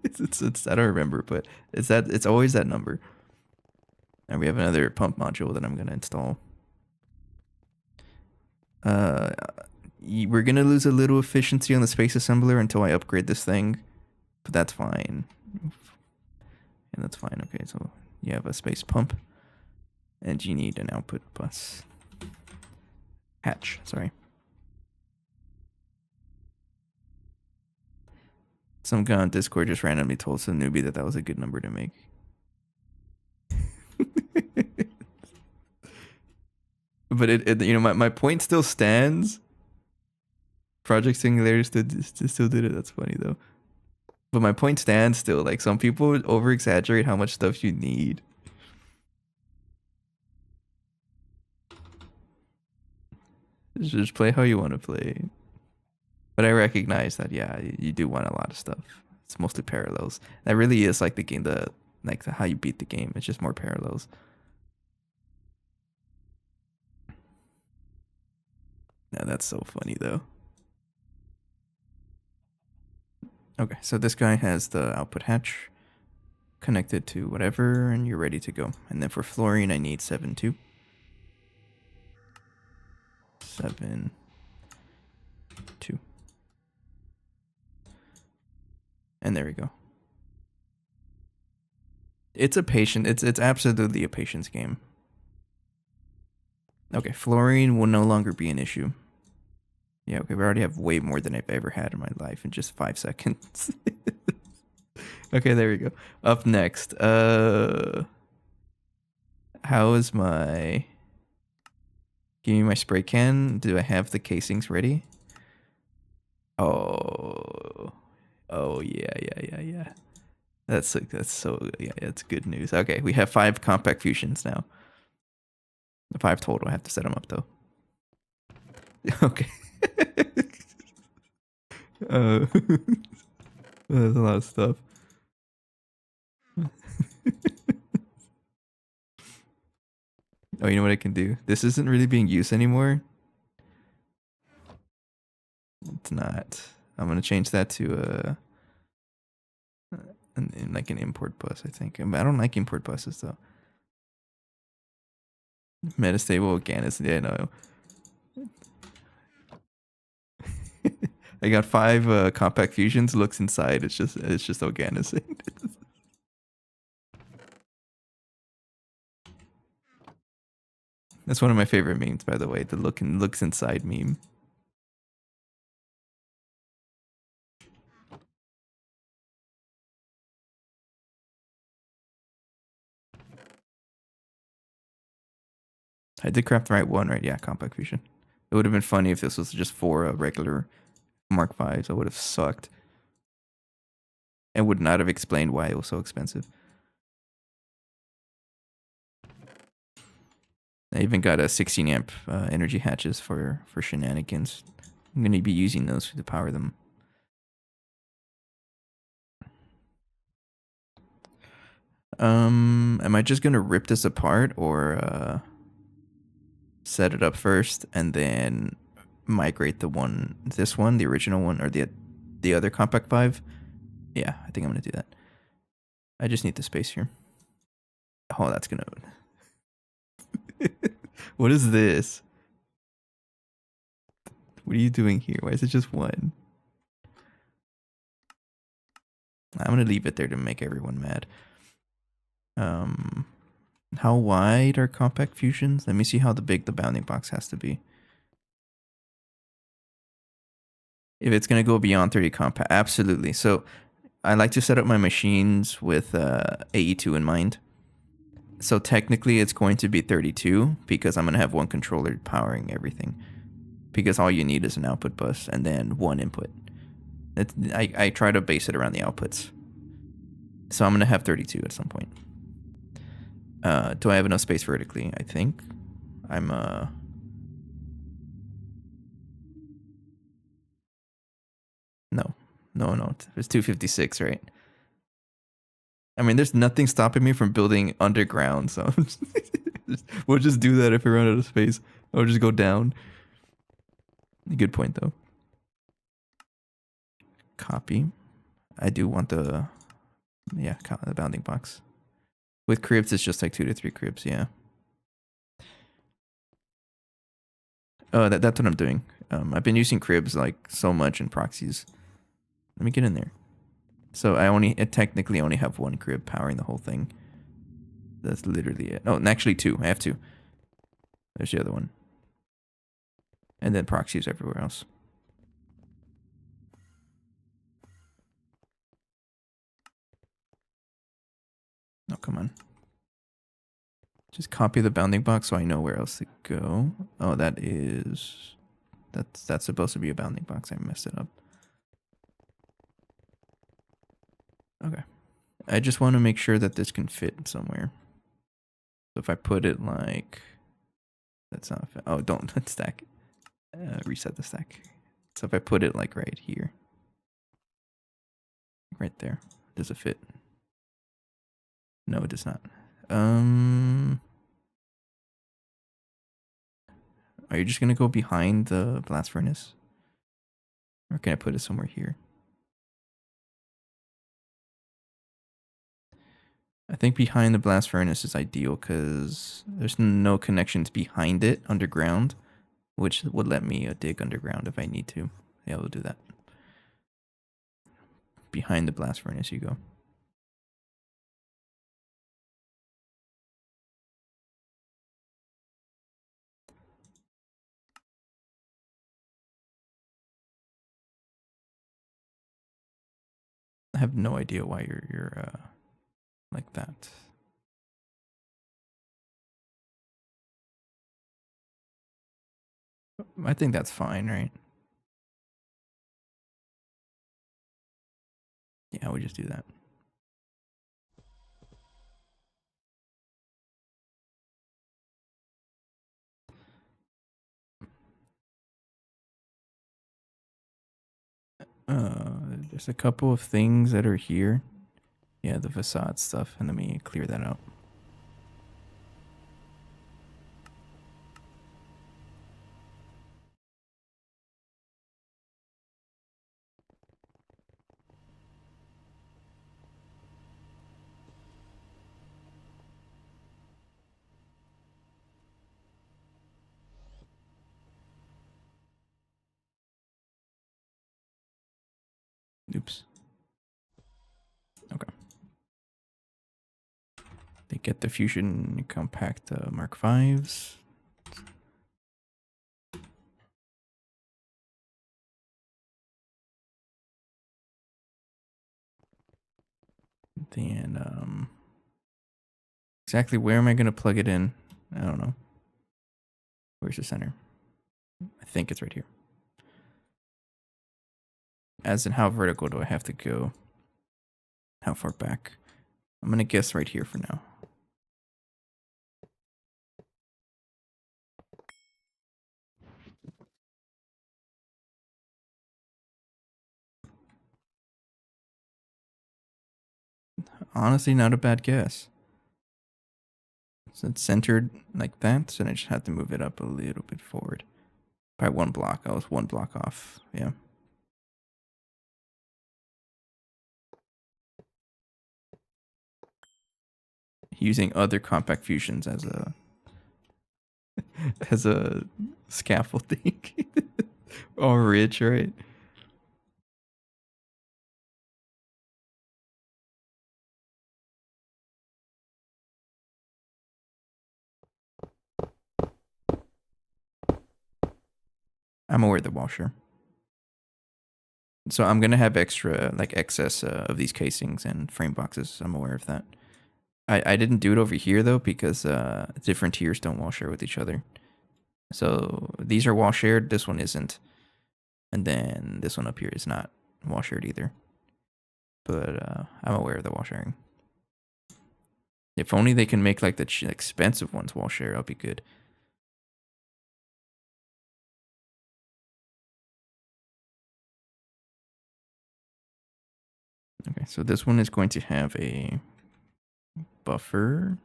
it's I don't remember, but it's always that number. And we have another pump module that I'm gonna install. We're gonna lose a little efficiency on the space assembler until I upgrade this thing, but that's fine. And that's fine. Okay, so you have a space pump, and you need an output bus. Hatch, sorry. Some guy on Discord just randomly told some newbie that was a good number to make. But my point still stands. Project Singularity still did it. That's funny though. But my point stands still. Like, some people over exaggerate how much stuff you need. Just play how you want to play. But I recognize that, yeah, you do want a lot of stuff. It's mostly parallels. That really is like the game, how you beat the game. It's just more parallels. Now that's so funny though. Okay, so this guy has the output hatch connected to whatever, and you're ready to go. And then for fluorine, I need 7 2. 7 2. And there we go. It's a patient. It's absolutely a patience game. Okay, fluorine will no longer be an issue. Yeah, okay, we already have way more than I've ever had in my life in just 5 seconds. Okay, there we go. Up next, how is my... Give me my spray can. Do I have the casings ready? Oh, yeah. That's so, yeah, it's good news. Okay, we have 5 compact fusions now. 5 total. I have to set them up though. Okay. There's a lot of stuff. Oh, you know what I can do? This isn't really being used anymore. It's not. I'm gonna change that to like an import bus, I think. I don't like import buses though. Metastable again is, yeah, no. I got 5 compact fusions. Looks inside. It's just Organis. That's one of my favorite memes, by the way. The looks inside meme. I did craft the right one, right? Yeah, compact fusion. It would have been funny if this was just 4 regular Mark Vs. I would have sucked. And would not have explained why it was so expensive. I even got a 16 amp energy hatches for shenanigans. I'm going to be using those to power them. Am I just going to rip this apart or set it up first and then migrate this one, the original one, or the other compact 5? Yeah, I think I'm going to do that. I just need the space here. Oh, that's going to... What is this? What are you doing here? Why is it just 1? I'm going to leave it there to make everyone mad. How wide are compact fusions? Let me see how big the bounding box has to be. If it's going to go beyond 30 compact, absolutely. So I like to set up my machines with AE2 in mind. So technically it's going to be 32 because I'm going to have 1 controller powering everything. Because all you need is an output bus and then 1 input. I try to base it around the outputs. So I'm going to have 32 at some point. Do I have enough space vertically? I think. I'm No. It's 256, right? I mean, there's nothing stopping me from building underground, so we'll just do that if we run out of space. Or just go down. Good point, though. Copy. I do want the bounding box. With cribs, it's just like 2 to 3 cribs, yeah. Oh, that's what I'm doing. I've been using cribs like so much in proxies. Let me get in there. So I technically only have 1 crib powering the whole thing. That's literally it. Oh, actually 2. I have 2. There's the other one. And then proxies everywhere else. Oh, come on. Just copy the bounding box so I know where else to go. Oh, that's supposed to be a bounding box. I messed it up. Okay. I just want to make sure that this can fit somewhere. So if I put it like... That's not... Oh, don't stack. Reset the stack. So if I put it like right here, right there, does it fit? No, it does not. Are you just gonna go behind the blast furnace? Or can I put it somewhere here? I think behind the blast furnace is ideal because there's no connections behind it underground, which would let me dig underground if I need to. Yeah, we'll do that. Behind the blast furnace you go. I have no idea why you're like that. I think that's fine, right? Yeah, we just do that. There's a couple of things that are here. Yeah, the facade stuff, and let me clear that out. Oops. Okay. They get the fusion compact Mark Vs. Then exactly where am I gonna plug it in? I don't know. Where's the center? I think it's right here. As in how vertical do I have to go? How far back? I'm gonna guess right here for now. Honestly, not a bad guess. So it's centered like that, so I just have to move it up a little bit forward. By 1 block. I was 1 block off. Yeah. Using other compact fusions as a as a scaffolding. All rich, right? I'm aware of the washer. So I'm gonna have extra, like excess of these casings and frame boxes. I'm aware of that. I didn't do it over here though because different tiers don't wall share with each other. So these are wall shared. This one isn't, and then this one up here is not wall shared either. But I'm aware of the wall sharing. If only they can make like the expensive ones wall share, I'll be good. Okay, so this one is going to have a buffer.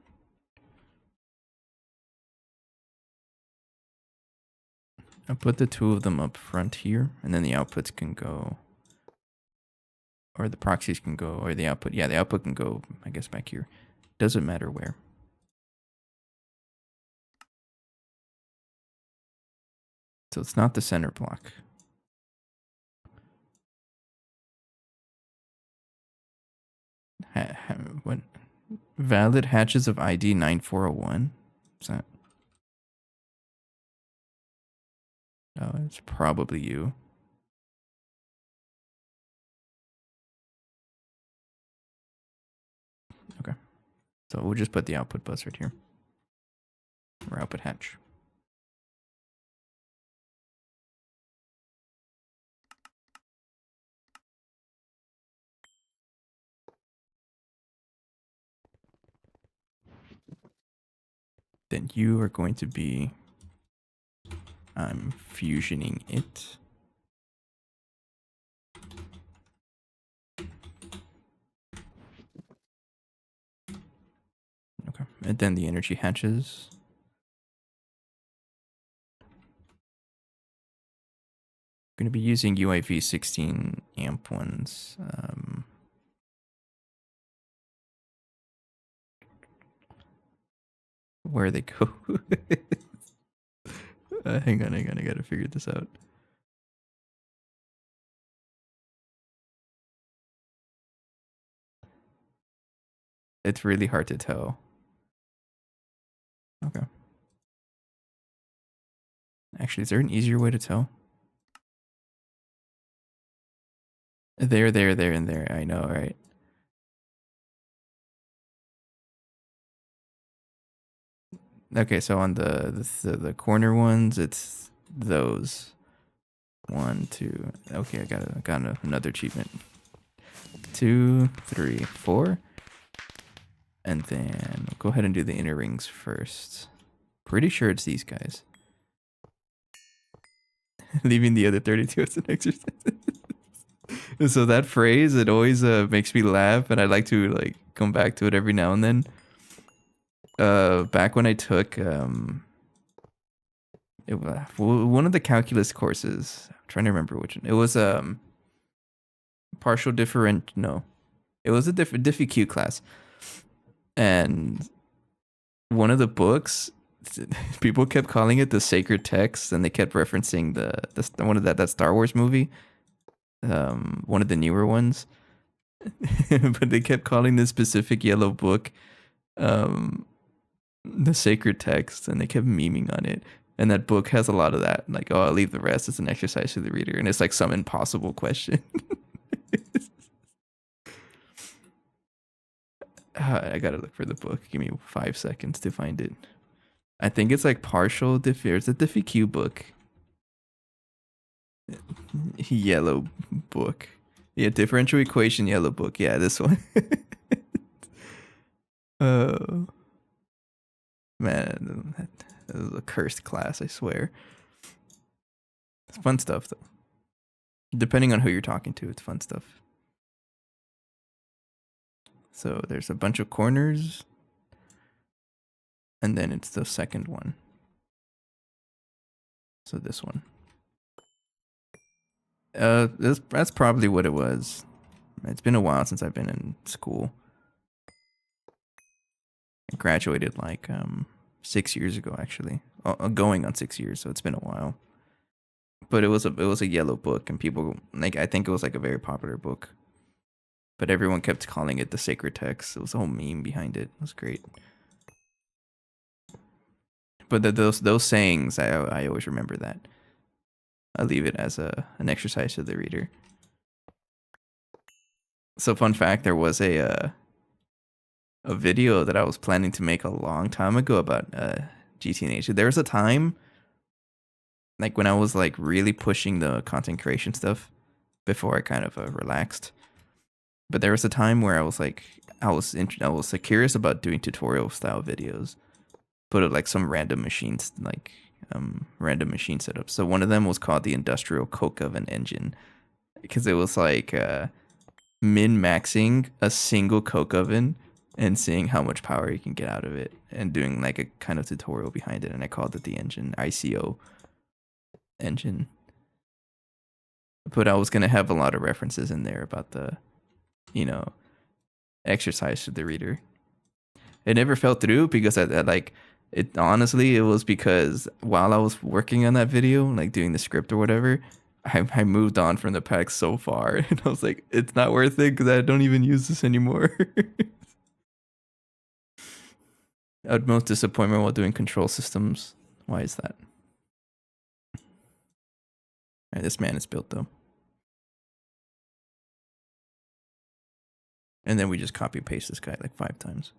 I'll put the two of them up front here, and then the outputs can go, or the proxies can go, or the output. Yeah, the output can go, I guess, back here. Doesn't matter where. So it's not the center block. What? Valid hatches of ID 9401? Is that? Oh, it's probably you. Okay. So we'll just put the output bus right here. Or output hatch. Then you are going to be, I'm fusioning it. And then the energy hatches. Going to be using UIV 16 amp ones. Where they go? Hang on. I gotta figure this out. It's really hard to tell. Okay. Actually, is there an easier way to tell? There, and there. I know, right? Okay, so on the corner ones, it's those. 1, 2. Okay, I got another achievement. 2, 3, 4. And then we'll go ahead and do the inner rings first. Pretty sure it's these guys. Leaving the other 32 as an exercise. So that phrase, it always makes me laugh, and I like to like come back to it every now and then. Back when I took one of the calculus courses. I'm trying to remember which one. It was partial different. No, it was a diffy Q class, and one of the books, people kept calling it the sacred text, and they kept referencing the one of that Star Wars movie, one of the newer ones, but they kept calling this specific yellow book, the sacred text, and they kept memeing on it. And that book has a lot of that, like, oh, I'll leave the rest as an exercise to the reader, and it's like some impossible question. I gotta look for the book. Give me 5 seconds to find it. I think it's like partial diffy. It's a diffy Q book. Yellow book. Yeah, differential equation yellow book. Yeah, this one. Oh man, that was a cursed class, I swear. It's fun stuff though. Depending on who you're talking to, it's fun stuff. So there's a bunch of corners, and then it's the second one. So this one. That's probably what it was. It's been a while since I've been in school. I graduated like 6 years ago, actually. Going on 6 years, so it's been a while. But it was a yellow book, and people like, I think it was like a very popular book. But everyone kept calling it the sacred text. It was a whole meme behind it. It was great. But those sayings, I always remember that. I leave it as an exercise to the reader. So fun fact, there was a video that I was planning to make a long time ago about GTNH. There was a time, like when I was like really pushing the content creation stuff before I kind of relaxed. But there was a time where I was like, I was curious about doing tutorial style videos, but like some random machines, like random machine setups. So one of them was called the Industrial Coke Oven Engine, because it was like min-maxing a single coke oven and seeing how much power you can get out of it, and doing like a kind of tutorial behind it. And I called it the engine, ICO engine. But I was gonna have a lot of references in there about the, exercise to the reader. It never fell through because I like it. Honestly, it was because while I was working on that video, like doing the script or whatever, I moved on from the pack so far, and I was like, it's not worth it because I don't even use this anymore. Utmost disappointment while doing control systems. Why is that? All right, this man is built though. And then we just copy paste this guy like 5 times.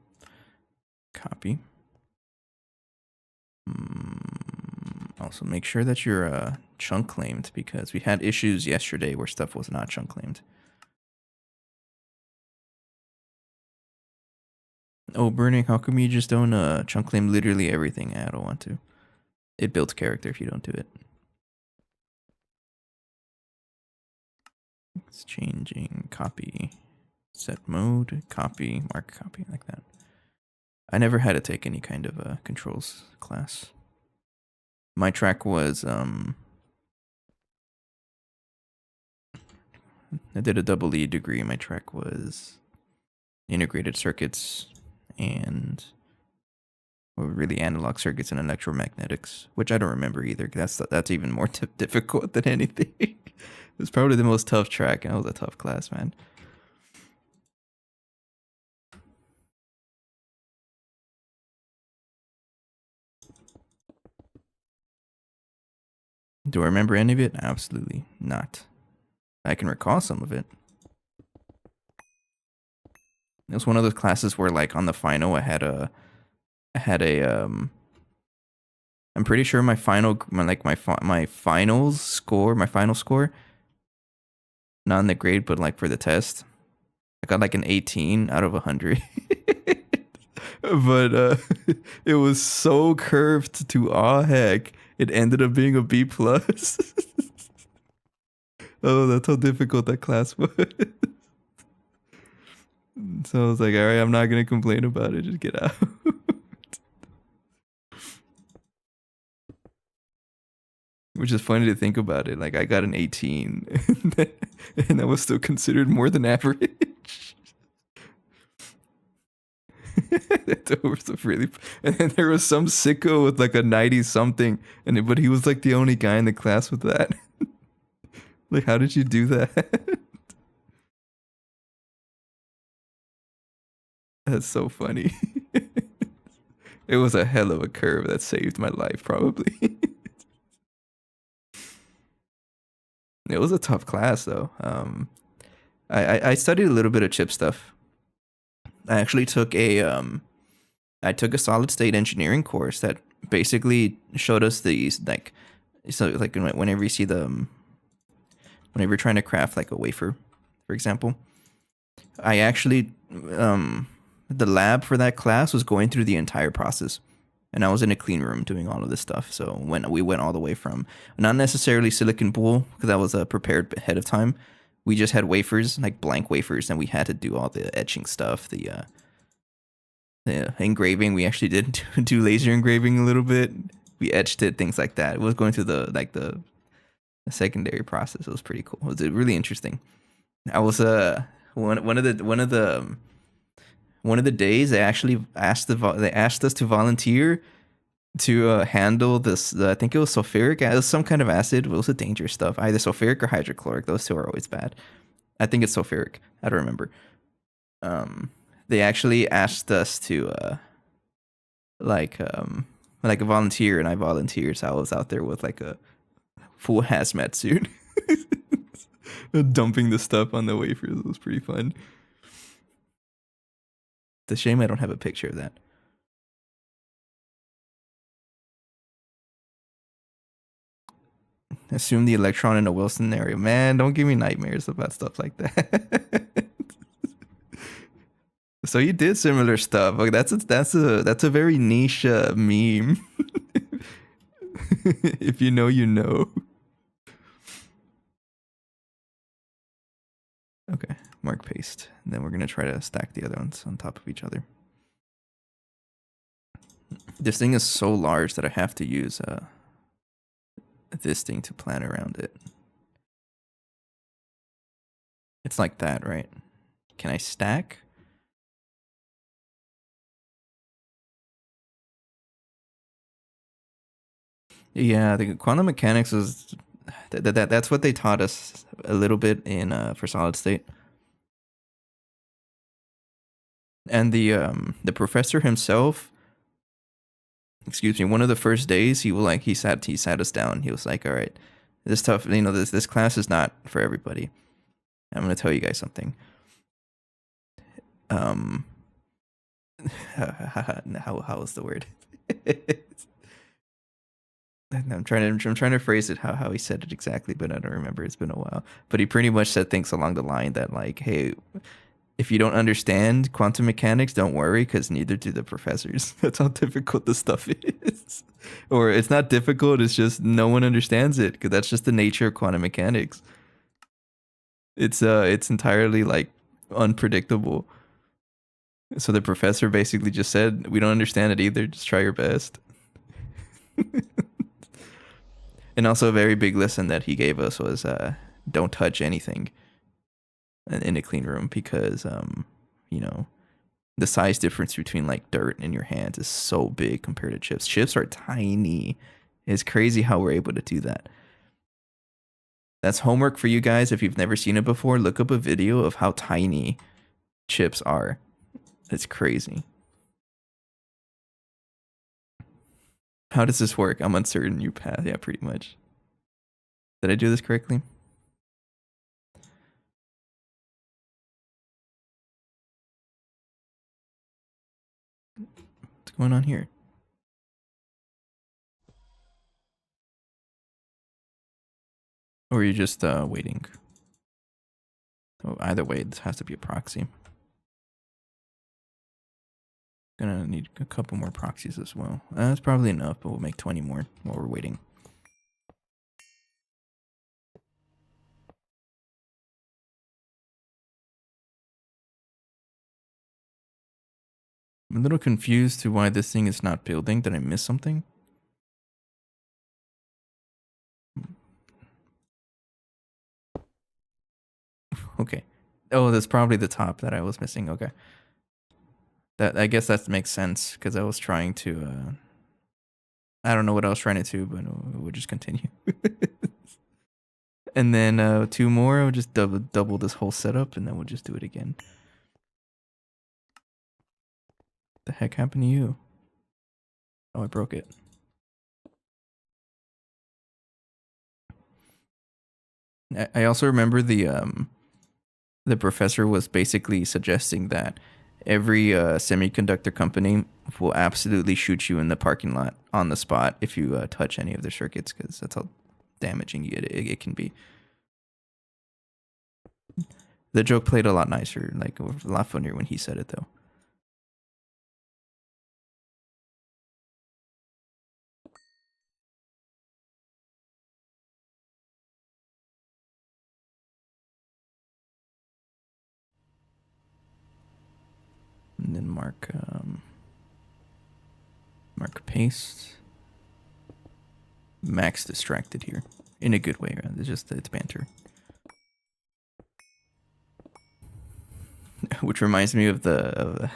Copy. Also make sure that you're chunk claimed, because we had issues yesterday where stuff was not chunk claimed. Oh, Burning, how come you just don't chunk claim literally everything? I don't want to. It builds character if you don't do it. It's changing. Copy. Set mode. Copy. Mark copy. Like that. I never had to take any kind of controls class. My track was I did a double E degree. My track was integrated circuits and really analog circuits and electromagnetics, which I don't remember either. That's even more difficult than anything. It was probably the most tough track, and it was a tough class, man. Do I remember any of it? Absolutely not. I can recall some of it. It was one of those classes where, like, on the final, I had a I'm pretty sure my final score, not in the grade, but like for the test, I got like an 18 out of 100. But it was so curved to awe heck. It ended up being a B plus. Oh, that's how difficult that class was. So I was like, all right, I'm not gonna complain about it. Just get out. Which is funny to think about it. Like I got an 18, and that was still considered more than average. That was really, and then there was some sicko with like a 90 something, but he was like the only guy in the class with that. Like, how did you do that? That's so funny. It was a hell of a curve that saved my life, probably. It was a tough class, though. I studied a little bit of chip stuff. I actually took a solid state engineering course that basically showed us these like whenever you see whenever you're trying to craft like a wafer, for example, I actually the lab for that class was going through the entire process. And I was in a clean room doing all of this stuff. So when we went all the way from not necessarily silicon boule, because that was prepared ahead of time, we just had wafers, like blank wafers, and we had to do all the etching stuff, the engraving. We actually did do laser engraving a little bit. We etched it, things like that. It was going through the secondary process. It was pretty cool. It was really interesting. I was one of the days they actually asked us to volunteer to handle this. I think it was sulfuric. It was some kind of acid. It was a dangerous stuff. Either sulfuric or hydrochloric. Those two are always bad. I think it's sulfuric. I don't remember. They actually asked us to like a volunteer, and I volunteered. So I was out there with like a full hazmat suit, dumping the stuff on the wafers. It was pretty fun. It's a shame I don't have a picture of that. Assume the electron in a Wilson area. Man, don't give me nightmares about stuff like that. So you did similar stuff. Like that's a very niche meme. If you know, you know. Okay, mark paste. And then we're gonna try to stack the other ones on top of each other. This thing is so large that I have to use this thing to plan around it. It's like that, right? Can I stack? Yeah, the quantum mechanics is that's what they taught us a little bit in for solid state. And the professor himself, excuse me, one of the first days he sat us down. He was like, "All right, this stuff, this class is not for everybody. I'm gonna tell you guys something. How was the word? I'm trying to phrase it how he said it exactly, but I don't remember. It's been a while. But he pretty much said things along the line that like, hey, if you don't understand quantum mechanics, don't worry, because neither do the professors. That's how difficult the stuff is. Or it's not difficult, it's just no one understands it, because that's just the nature of quantum mechanics. It's entirely like unpredictable. So the professor basically just said, "We don't understand it either. Just try your best." And also a very big lesson that he gave us was don't touch anything in a clean room because you know, the size difference between like dirt in your hands is so big compared to chips. Chips are tiny. It's crazy how we're able to do that. That's homework for you guys. If you've never seen it before, look up a video of how tiny chips are. It's crazy. How does this work? I'm uncertain. You pass. Yeah, pretty much. Did I do this correctly? What's going on here? Or are you just waiting? Oh, either way, this has to be a proxy. Gonna need a couple more proxies as well. That's probably enough, but we'll make 20 more while we're waiting. I'm a little confused to why this thing is not building. Did I miss something? Okay. Oh, that's probably the top that I was missing. Okay. I guess that makes sense because I was trying to. I don't know what I was trying to do, but we'll just continue. And then 2 more. I'll just double this whole setup, and then we'll just do it again. The heck happened to you? Oh, I broke it. I also remember the professor was basically suggesting that every semiconductor company will absolutely shoot you in the parking lot on the spot if you touch any of their circuits, because that's how damaging it can be. The joke played a lot nicer, like a lot funnier when he said it, though. And then mark paste. Max distracted here in a good way. Right? It's banter. Which reminds me of of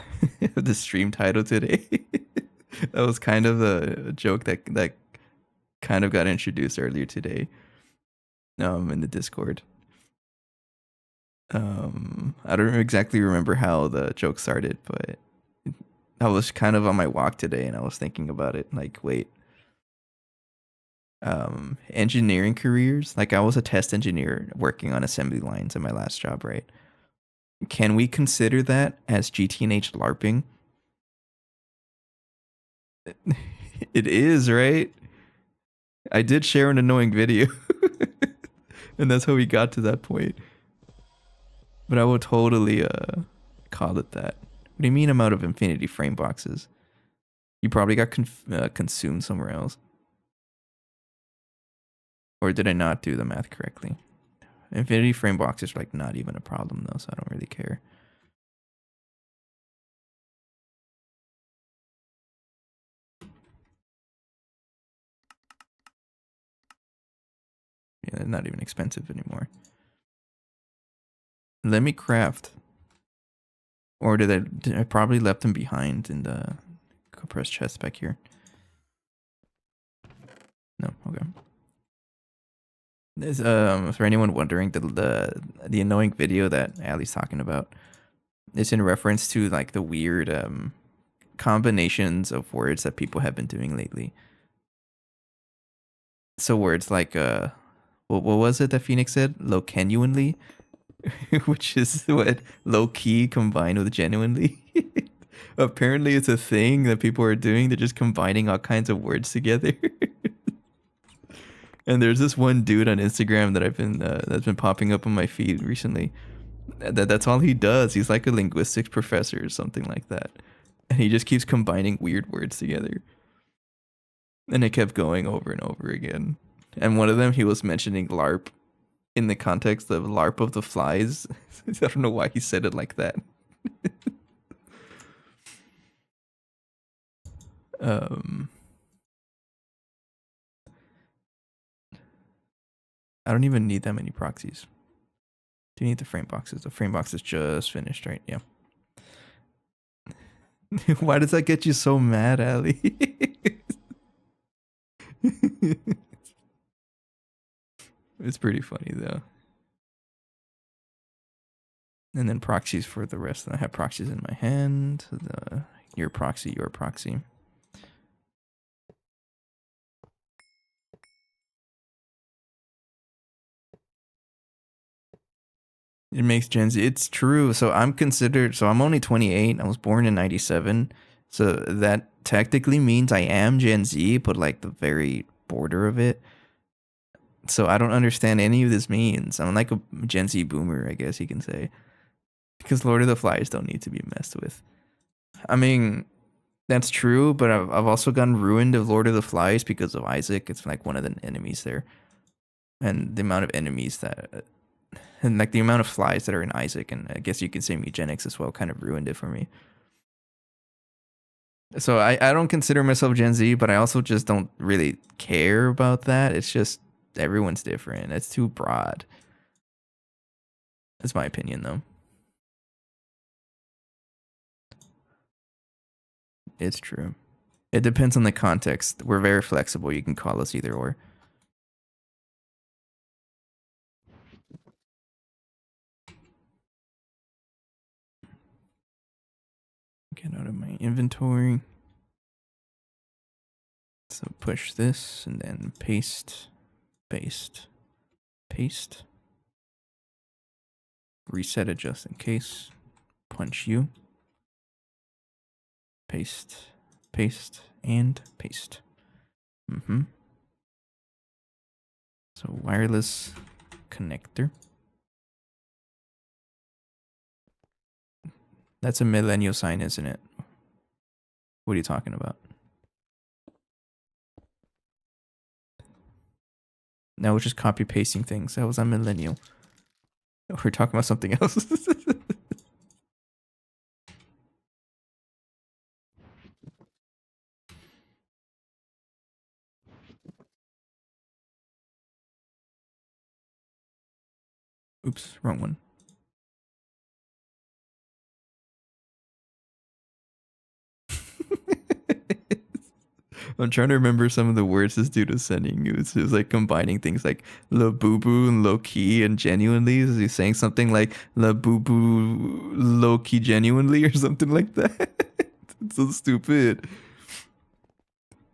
the stream title today. That was kind of a joke that kind of got introduced earlier today. In the Discord. I don't exactly remember how the joke started, but I was kind of on my walk today and I was thinking about it. Like, wait, engineering careers. Like, I was a test engineer working on assembly lines in my last job, right? Can we consider that as GTNH LARPing? It is, right? I did share an annoying video. And that's how we got to that point. But I would totally call it that. What do you mean I'm out of infinity frame boxes? You probably got consumed somewhere else. Or did I not do the math correctly? Infinity frame boxes are like not even a problem though, so I don't really care. Yeah, they're not even expensive anymore. Let me craft. Or did I probably left them behind in the compressed chest back here? No, okay. There's, for anyone wondering, the annoying video that Ali's talking about is in reference to like the weird combinations of words that people have been doing lately. So words like what was it that Phoenix said? Low-genuinely, which is what low key combined with genuinely. Apparently, it's a thing that people are doing. They're just combining all kinds of words together. And there's this one dude on Instagram that that's been popping up on my feed recently. That's all he does. He's like a linguistics professor or something like that, and he just keeps combining weird words together. And it kept going over and over again. And one of them, he was mentioning LARP in the context of LARP of the Flies. I don't know why he said it like that. Um, I don't even need that many proxies. Do you need the frame boxes? The frame box is just finished, right? Yeah. Why does that get you so mad, Ali? It's pretty funny though. And then proxies for the rest. I have proxies in my hand. Your proxy, your proxy. It makes Gen Z. It's true. So I'm only 28. I was born in 97. So that technically means I am Gen Z, but like the very border of it. So I don't understand any of this means. I'm like a Gen Z boomer, I guess you can say. Because Lord of the Flies don't need to be messed with. I mean, that's true, but I've also gotten ruined of Lord of the Flies because of Isaac. It's like one of the enemies there. And the amount of enemies that and like the amount of flies that are in Isaac, and I guess you could say eugenics as well, kind of ruined it for me. So I don't consider myself Gen Z, but I also just don't really care about that. It's just everyone's different. It's too broad. That's my opinion, though. It's true. It depends on the context. We're very flexible. You can call us either or. Get out of my inventory. So push this and then paste, paste, paste. Reset it just in case. Punch you. Paste, paste, and paste. So wireless connector. That's a millennial sign, isn't it? What are you talking about? Now we're just copy pasting things. That was a millennial. We're talking about something else. Oops, wrong one. I'm trying to remember some of the words this dude was sending. It was like combining things like la boo boo and low key and genuinely. Is he saying something like la boo boo low key genuinely or something like that? It's so stupid.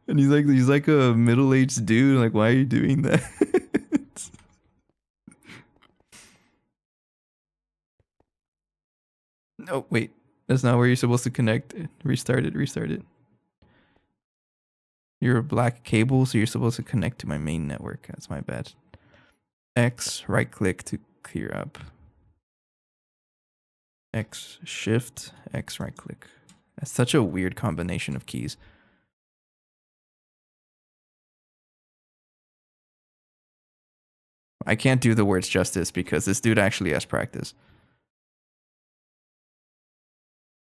And he's like a middle aged dude. Like, why are you doing that? No, wait. That's not where you're supposed to connect. Restart it. Restart it. You're a black cable, so you're supposed to connect to my main network. That's my bad. X, right click to clear up. X, shift, X, right click. That's such a weird combination of keys. I can't do the words justice because this dude actually has practice.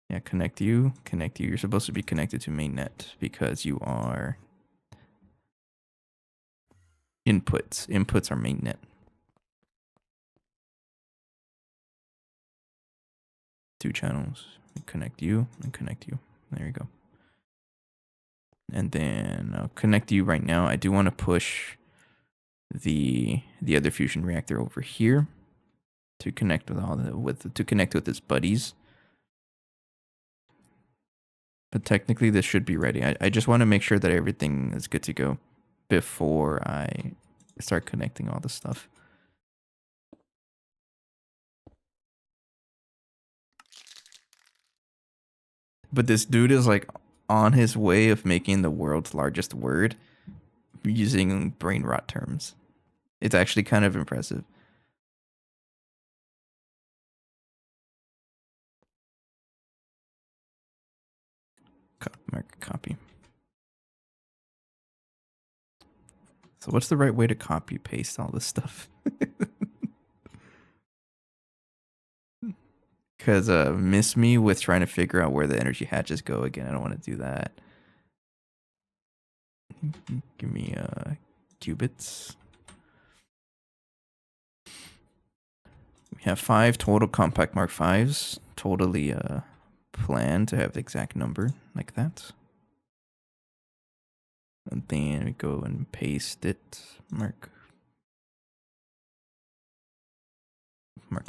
Yeah, connect you, connect you. You're supposed to be connected to mainnet because you are inputs. Inputs are mainnet. Two channels. Connect you and connect you. There you go. And then I'll connect you right now. I do want to push the other fusion reactor over here to connect with to connect with its buddies. But technically this should be ready. I just want to make sure that everything is good to go before I start connecting all the stuff. But this dude is like on his way of making the world's largest word using brain rot terms. It's actually kind of impressive. Mark copy. So what's the right way to copy paste all this stuff? Because miss me with trying to figure out where the energy hatches go again. I don't want to do that. Give me qubits. We have 5 total compact Mark 5s. Totally planned to have the exact number like that. And then we go and paste it. Mark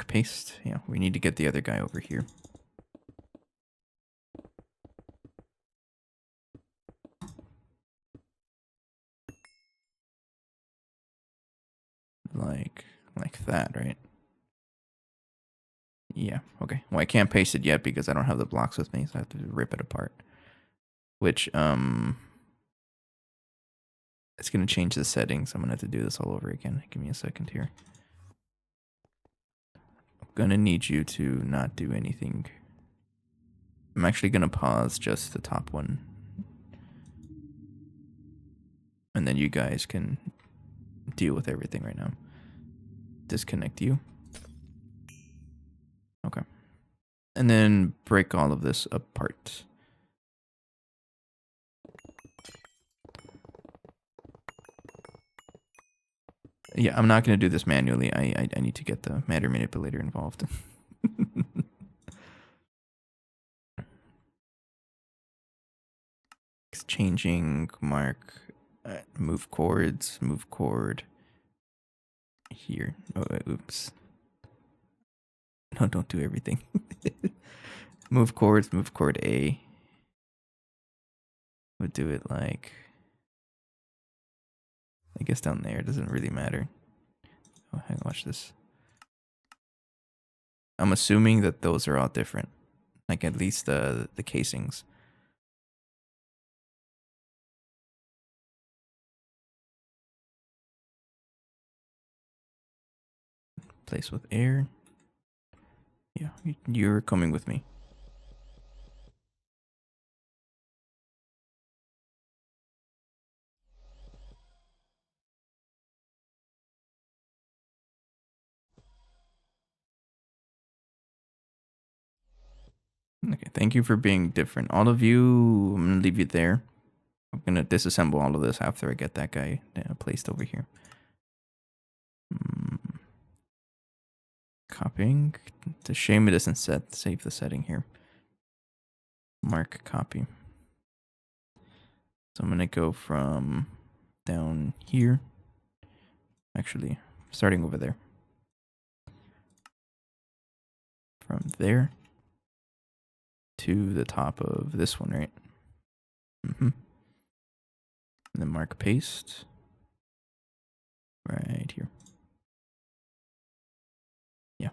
paste. Yeah, we need to get the other guy over here. Like that, right? Yeah, okay. Well, I can't paste it yet because I don't have the blocks with me, so I have to rip it apart. Which, it's going to change the settings. I'm going to have to do this all over again. Give me a second here. I'm going to need you to not do anything. I'm actually going to pause just the top one. And then you guys can deal with everything right now. Disconnect you. Okay. And then break all of this apart. Yeah, I'm not going to do this manually. I need to get the matter manipulator involved. Exchanging mark, move chords, move chord here. Oh, oops. No, don't do everything. Move chords, move chord A. Would do it like, I guess down there. It doesn't really matter. Oh, hang on, watch this. I'm assuming that those are all different. Like at least the casings. Place with air. Yeah, you're coming with me. Okay, thank you for being different. All of you, I'm gonna leave you there. I'm gonna disassemble all of this after I get that guy placed over here. Copying. It's a shame it doesn't save the setting here. Mark copy. So I'm gonna go from down here. Actually, starting over there. From there to the top of this one, right? And then mark paste. Right here. Yeah.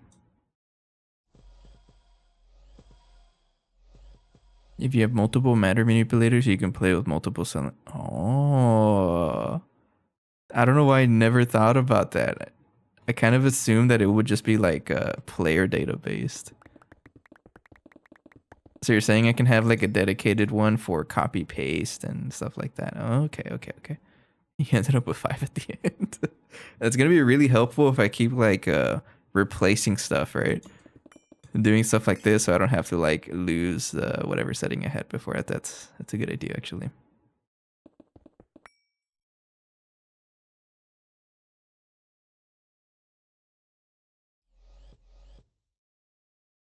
If you have multiple matter manipulators, you can play with multiple Oh. I don't know why I never thought about that. I kind of assumed that it would just be like player data based. So you're saying I can have like a dedicated one for copy paste and stuff like that. Oh, okay. You ended up with 5 at the end. That's gonna be really helpful if I keep like replacing stuff, right? Doing stuff like this so I don't have to like lose whatever setting I had before. That's a good idea actually.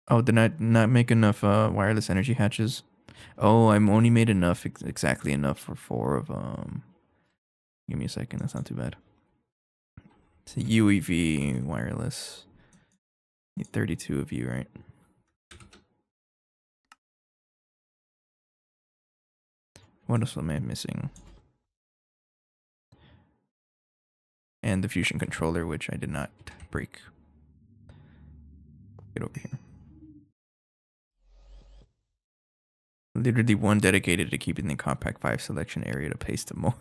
Oh, did I not make enough wireless energy hatches? Oh, I'm only made enough, exactly enough for 4 of them. Give me a second, that's not too bad. It's a UEV wireless. Need 32 of you, right? What else am I missing? And the fusion controller, which I did not break. Get over here. Literally one dedicated to keeping the compact 5 selection area to paste them more.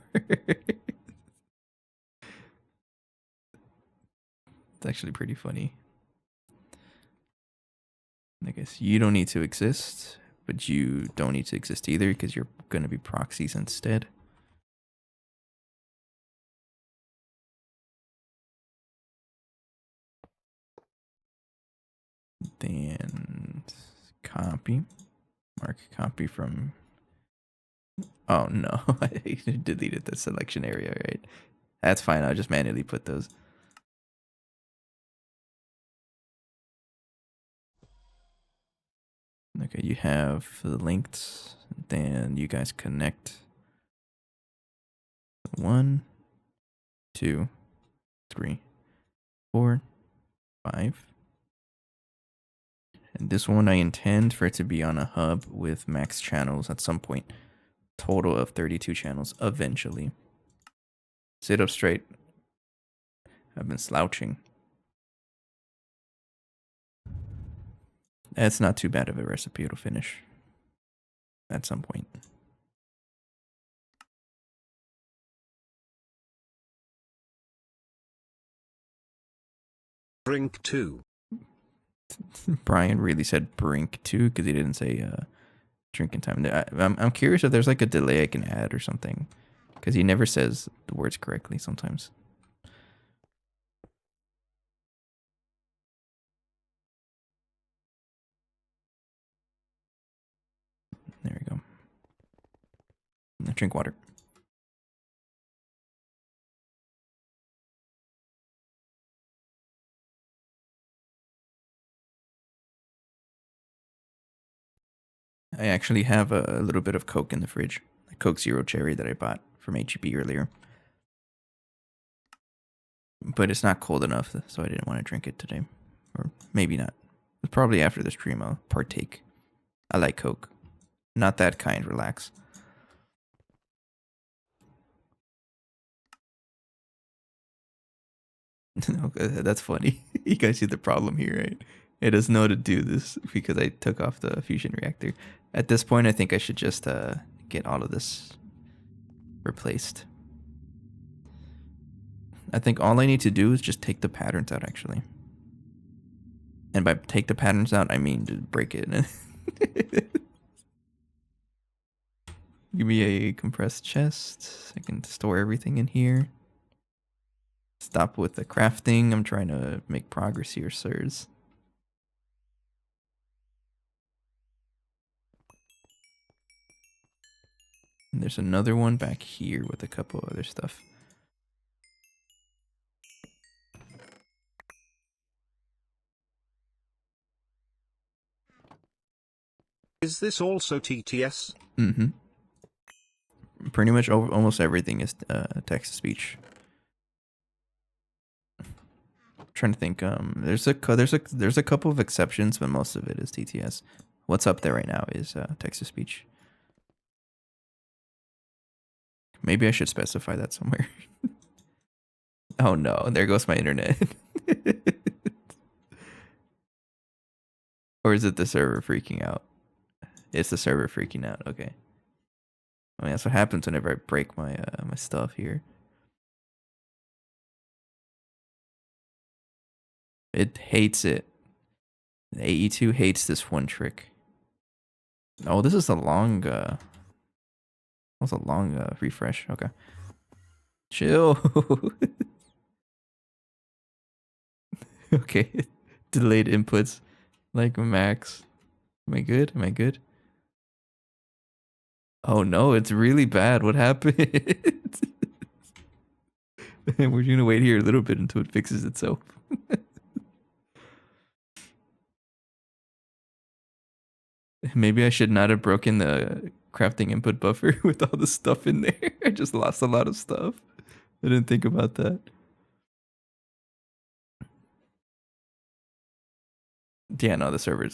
It's actually pretty funny. I guess you don't need to exist, but you don't need to exist either because you're going to be proxies instead. Then copy, mark copy from Oh no, I deleted the selection area, right? That's fine, I'll just manually put those. Okay, you have the linked, then you guys connect. 1, 2, 3, 4, 5. And this one I intend for it to be on a hub with max channels at some point. Total of 32 channels eventually. Sit up straight. I've been slouching. That's not too bad of a recipe to finish at some point. Brink 2. Brian really said brink too because he didn't say drinking time. I'm curious if there's like a delay I can add or something because he never says the words correctly sometimes. There we go. Now drink water. I actually have a little bit of Coke in the fridge. A Coke Zero Cherry that I bought from HEB earlier. But it's not cold enough, so I didn't want to drink it today. Or maybe not. Probably after the stream I'll partake. I like Coke. Not that kind, relax. Okay, that's funny. You guys see the problem here, right? It doesn't know how to do this because I took off the fusion reactor. At this point, I think I should just get all of this replaced. I think all I need to do is just take the patterns out, actually. And by take the patterns out, I mean just break it. Give me a compressed chest. I can store everything in here. Stop with the crafting. I'm trying to make progress here, sirs. And there's another one back here with a couple other stuff. Is this also TTS? Mm-hmm. Pretty much almost everything is text to speech. I'm trying to think. There's a couple of exceptions, but most of it is TTS. What's up there right now is text to speech. Maybe I should specify that somewhere. Oh no, there goes my internet. Or is it the server freaking out? It's the server freaking out. Okay. I mean, that's what happens whenever I break my my stuff here. It hates it. The AE2 hates this one trick. Oh, this is a long refresh. Okay. Chill. Okay. Delayed inputs like max. Am I good? Am I good? Oh no, it's really bad. What happened? We're gonna wait here a little bit until it fixes itself. Maybe I should not have broken the crafting input buffer with all the stuff in there. I just lost a lot of stuff. I didn't think about that. Yeah, no, the server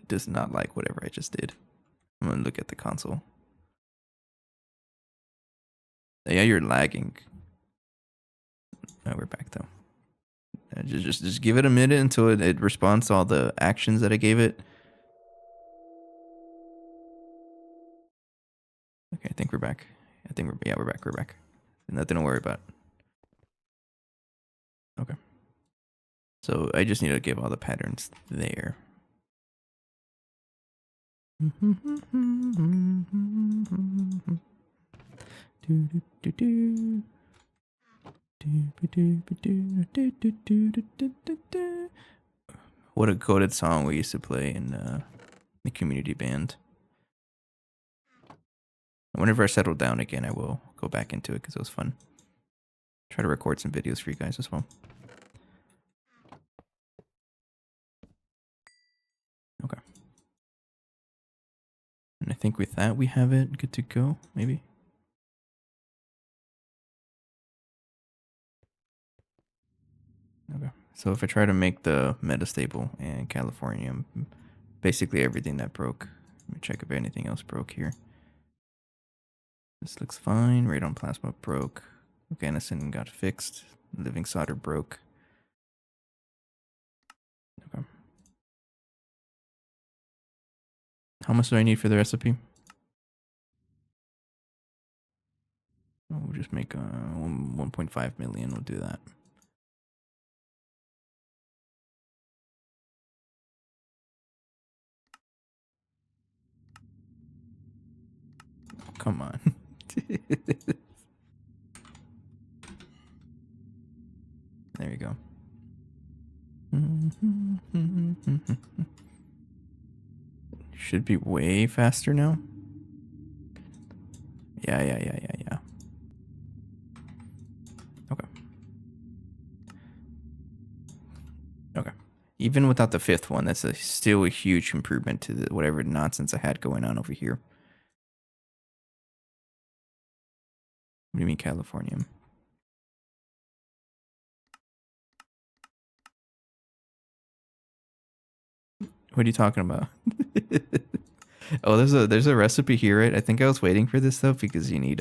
does not like whatever I just did. I'm gonna look at the console. Yeah, you're lagging. Oh, we're back though. Just give it a minute until it responds to all the actions that I gave it. Okay, I think we're back. We're back. We're back. Nothing to worry about. Okay. So I just need to give all the patterns there. What a coded song we used to play in the community band. Whenever I settle down again, I will go back into it because it was fun. Try to record some videos for you guys as well. Okay. And I think with that, we have it good to go, maybe. Okay. So if I try to make the metastable and Californium, basically everything that broke. Let me check if anything else broke here. This looks fine. Radon plasma broke. Afghanistan got fixed. Living solder broke. Okay. How much do I need for the recipe? We'll just make 1.5 million. We'll do that. Come on. There you go. Should be way faster now. Yeah. Okay. Even without the fifth one, that's still a huge improvement to whatever nonsense I had going on over here. What do you mean Californium? What are you talking about? Oh, there's a recipe here, right? I think I was waiting for this though because you need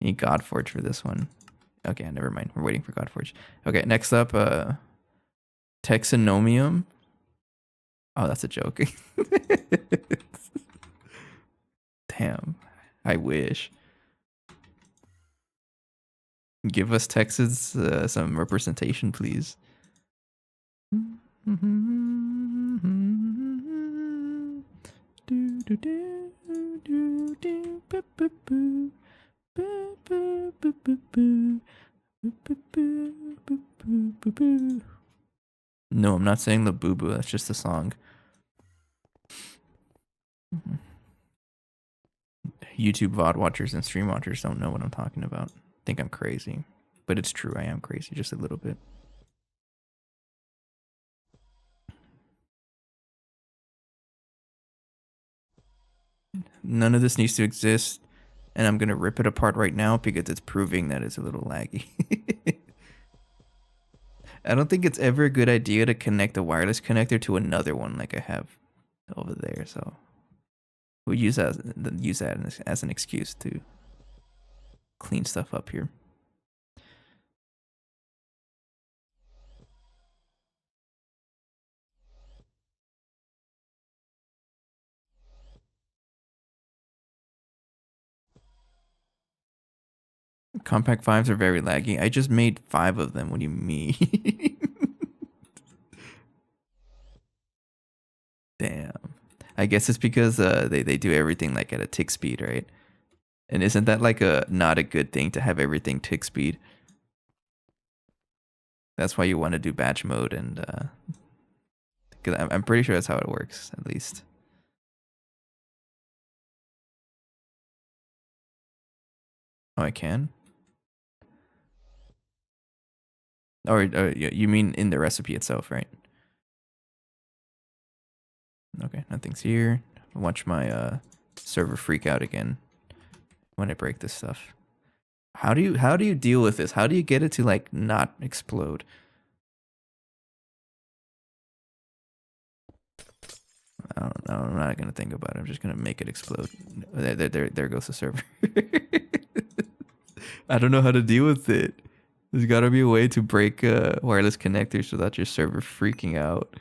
Godforge for this one. Okay, never mind. We're waiting for Godforge. Okay, next up, Texonomium. Oh, that's a joke. Damn. I wish. Give us Texas some representation, please. No, I'm not saying the boo boo. That's just a song. YouTube VOD watchers and stream watchers don't know what I'm talking about. Think I'm crazy, but it's true. I am crazy, just a little bit. None of this needs to exist, and I'm gonna rip it apart right now because it's proving that it's a little laggy. I don't think it's ever a good idea to connect a wireless connector to another one like I have over there. So we'll use that as an excuse to clean stuff up here. Compact 5s are very laggy. I just made 5 of them. What do you mean? Damn. I guess it's because they do everything like at a tick speed, right? And isn't that like not a good thing to have everything tick speed? That's why you want to do batch mode, and because I'm pretty sure that's how it works, at least. Oh, I can? Or you mean in the recipe itself, right? Okay, nothing's here. Watch my server freak out again when I break this stuff. How do you deal with this? How do you get it to like not explode? I don't know. I'm not gonna think about it. I'm just gonna make it explode. There goes the server. I don't know how to deal with it. There's got to be a way to break wireless connectors without your server freaking out.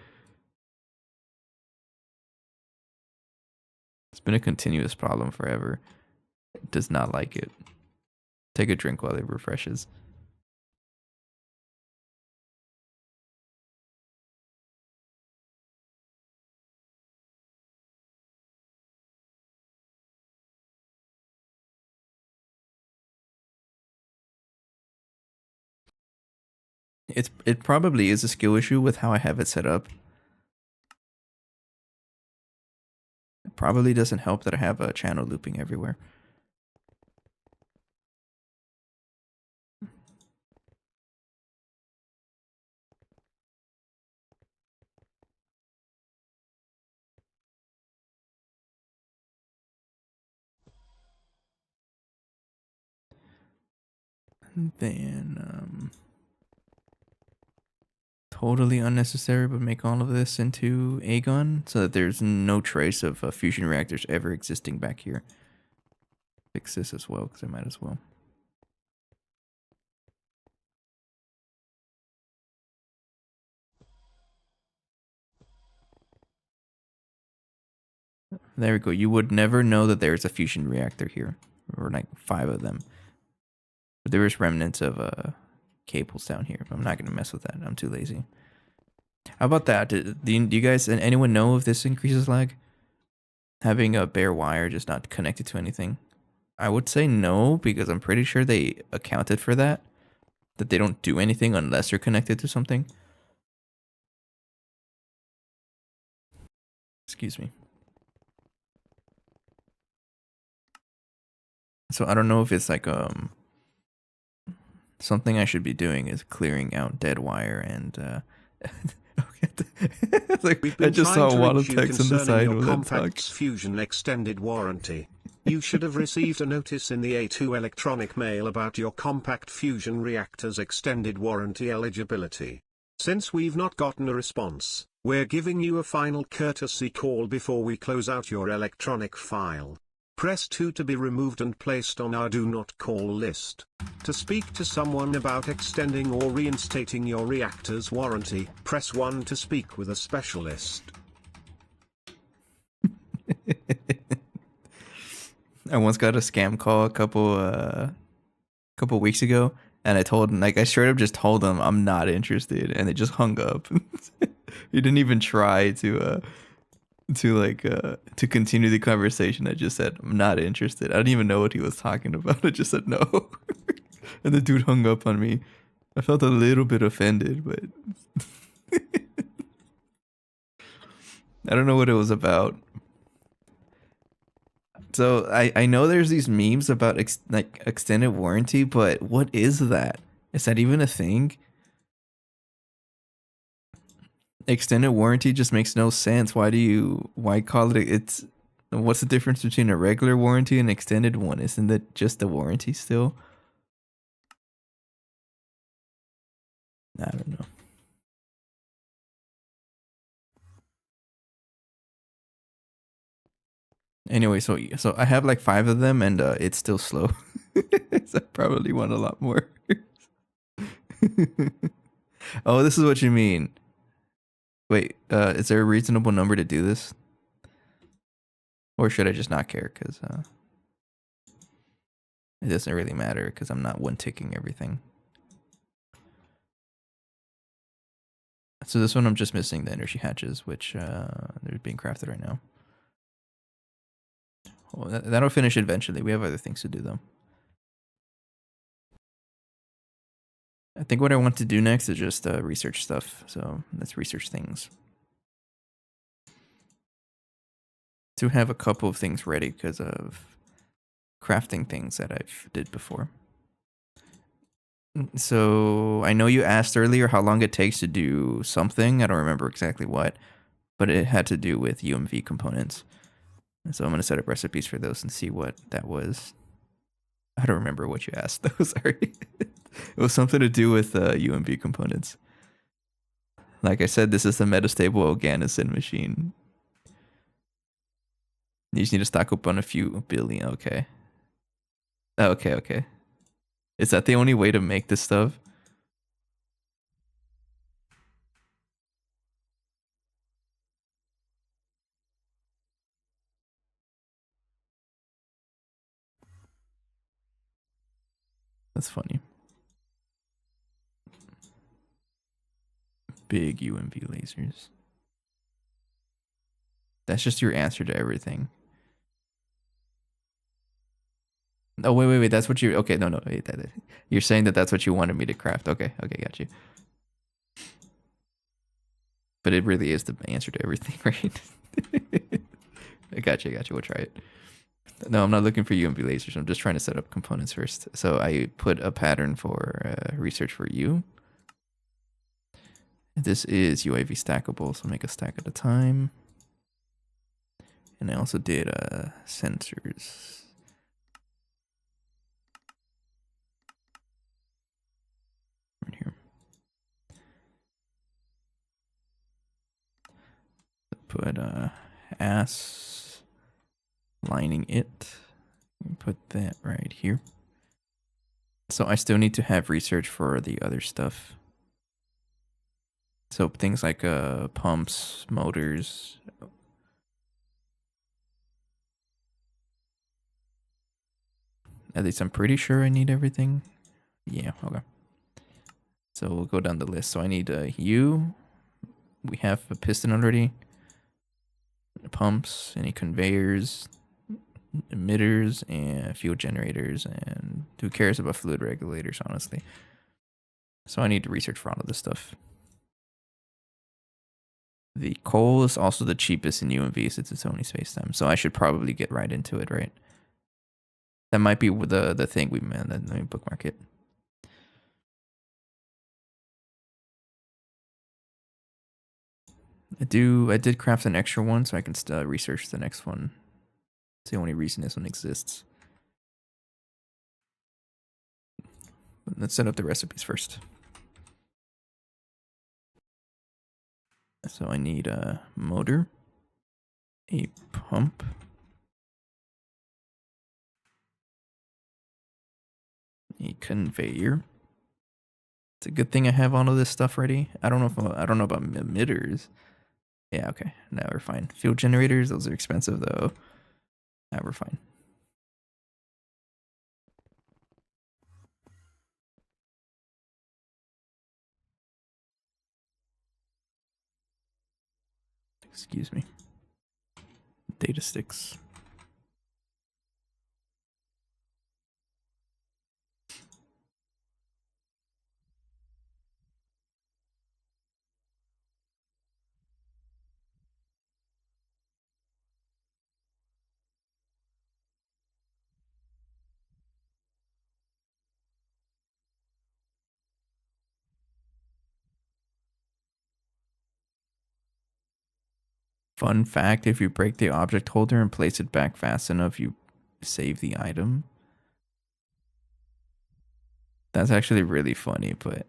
It's been a continuous problem forever. It does not like it. Take a drink while it refreshes. It probably is a skill issue with how I have it set up. It probably doesn't help that I have a channel looping everywhere. Then totally unnecessary, but make all of this into a gun so that there's no trace of fusion reactors ever existing back here. Fix this as well, because I might as well. There we go. You would never know that there's a fusion reactor here, or like 5 of them. But there is remnants of cables down here. I'm not gonna mess with that. I'm too lazy. How about that? Do you guys and anyone know if this increases lag? Having a bare wire just not connected to anything. I would say no, because I'm pretty sure they accounted for that. That they don't do anything unless you're connected to something. Excuse me. So I don't know if it's like something I should be doing is clearing out dead wire and like, We've been I just trying saw a to lot reach of you text on the concerning side your with that Compact's talk. Fusion extended warranty. You should have received a notice in the A2 electronic mail about your Compact Fusion reactor's extended warranty eligibility. Since we've not gotten a response, we're giving you a final courtesy call before we close out your electronic file. Press 2 to be removed and placed on our do not call list. To speak to someone about extending or reinstating your reactor's warranty, press 1 to speak with a specialist. I once got a scam call a couple weeks ago, and I told him, like, I straight up just told them I'm not interested, and they just hung up. He didn't even try to continue the conversation. I just said I'm not interested. I didn't even know what he was talking about. I just said no, and the dude hung up on me. I felt a little bit offended, but I don't know what it was about. So I know there's these memes about like extended warranty, but what is that? Is that even a thing? Extended warranty just makes no sense. Why call it? It's what's the difference between a regular warranty and an extended one? Isn't that just a warranty still? I don't know. Anyway, so I have like 5 of them, and it's still slow. So I probably want a lot more. Oh, this is what you mean. Wait, is there a reasonable number to do this? Or should I just not care? Because it doesn't really matter because I'm not one ticking everything. So this one I'm just missing the energy hatches, which they're being crafted right now. Well, that'll finish eventually. We have other things to do though. I think what I want to do next is just research stuff. So let's research things. To have a couple of things ready because of crafting things that I've did before. So I know you asked earlier how long it takes to do something. I don't remember exactly what, but it had to do with UMV components. So I'm going to set up recipes for those and see what that was. I don't remember what you asked though, sorry. It was something to do with UMV components. Like I said, this is the metastable Oganesson machine. You just need to stock up on a few billion. Okay. Okay. Is that the only way to make this stuff? That's funny. Big UMV lasers. That's just your answer to everything. Oh, wait. That's what you... Okay, no. Wait, you're saying that that's what you wanted me to craft. Okay, got you. But it really is the answer to everything, right? I got you. We'll try it. No, I'm not looking for UMV lasers. I'm just trying to set up components first. So I put a pattern for research for you. This is UAV stackable, so make a stack at a time. And I also did sensors. put ass lining it. Put that right here. So I still need to have research for the other stuff. So things like pumps, motors. At least I'm pretty sure I need everything. Yeah, okay. So we'll go down the list. So I need U. We have a piston already. Pumps, any conveyors, emitters, and fuel generators. And who cares about fluid regulators, honestly? So I need to research for all of this stuff. The coal is also the cheapest in UMV since it's only space-time. So I should probably get right into it, right? That might be the thing we meant. Let me bookmark it. I did craft an extra one so I can still research the next one. It's the only reason this one exists. But let's set up the recipes first. So I need a motor, a pump, a conveyor. It's a good thing I have all of this stuff ready. I don't know about emitters. Yeah, okay. Now we're fine. Fuel generators, those are expensive though. Now we're fine. Excuse me. Data sticks. Fun fact, if you break the object holder and place it back fast enough, you save the item. That's actually really funny, but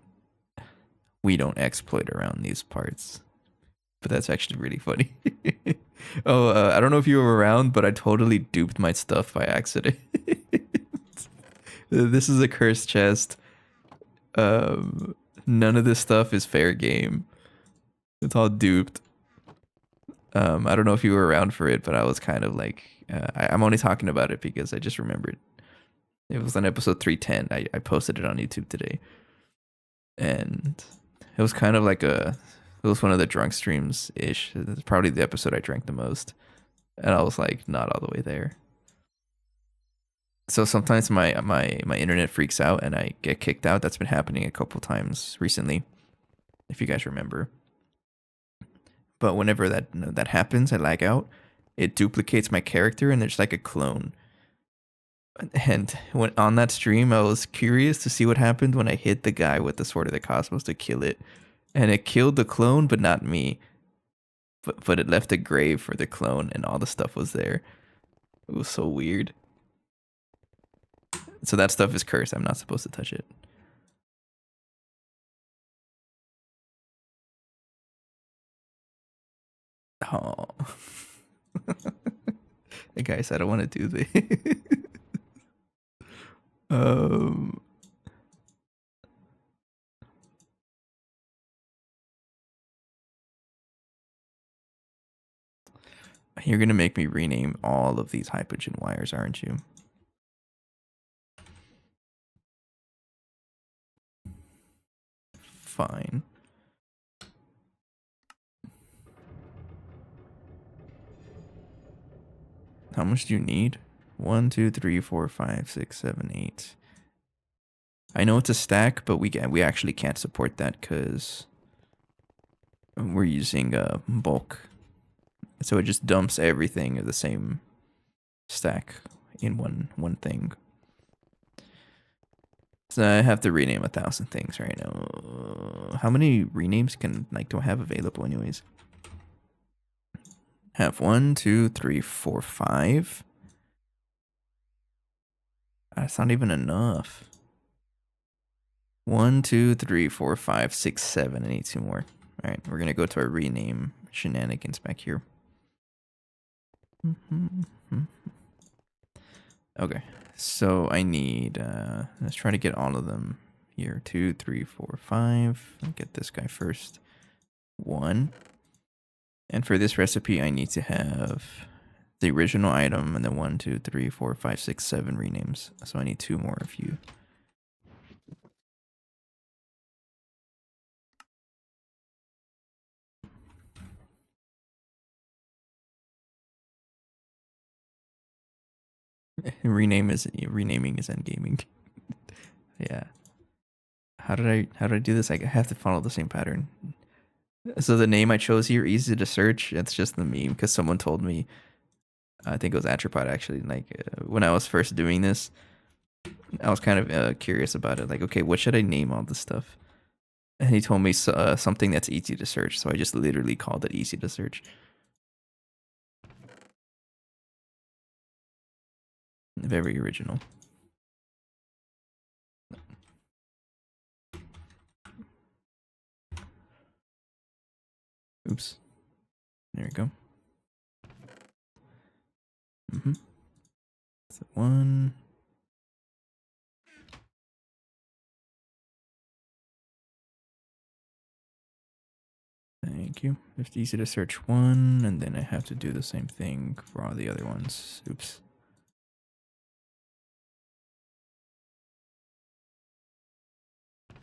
we don't exploit around these parts. But that's actually really funny. Oh, I don't know if you were around, but I totally duped my stuff by accident. This is a cursed chest. None of this stuff is fair game. It's all duped. I don't know if you were around for it, but I was kind of like, I'm only talking about it because I just remembered. It was on episode 310. I posted it on YouTube today. And it was kind of like it was one of the drunk streams ish. It's probably the episode I drank the most. And I was like, not all the way there. So sometimes my internet freaks out and I get kicked out. That's been happening a couple times recently, if you guys remember. But whenever that happens, I lag out. It duplicates my character and there's like a clone. And when on that stream, I was curious to see what happened when I hit the guy with the Sword of the Cosmos to kill it. And it killed the clone, but not me. But it left a grave for the clone and all the stuff was there. It was so weird. So that stuff is cursed. I'm not supposed to touch it. Oh. Hey guys, I don't want to do this. You're gonna make me rename all of these hydrogen wires, aren't you? Fine. How much do you need? 1, 2, 3, 4, 5, 6, 7, 8. I know it's a stack, but we actually can't support that because we're using bulk. So it just dumps everything in the same stack in one thing. So I have to rename 1,000 things right now. How many renames do I have available anyways? Have 1, 2, 3, 4, 5. That's not even enough. 1, 2, 3, 4, 5, 6, 7. I need 2 more. All right, we're gonna go to our rename shenanigans back here. Okay, so I need, let's try to get all of them here. 2, 3, 4, 5. I'll get this guy first. 1. And for this recipe, I need to have the original item and then 1, 2, 3, 4, 5, 6, 7 renames. So I need 2 more of you. Renaming is endgaming. Yeah. How did I do this? I have to follow the same pattern. So the name I chose here, easy to search. It's just the meme because someone told me. I think it was Atropod actually. Like when I was first doing this, I was kind of curious about it. Like, okay, what should I name all this stuff? And he told me something that's easy to search. So I just literally called it easy to search. Very original. Oops. There we go. So 1. Thank you. It's easy to search 1, and then I have to do the same thing for all the other ones. Oops.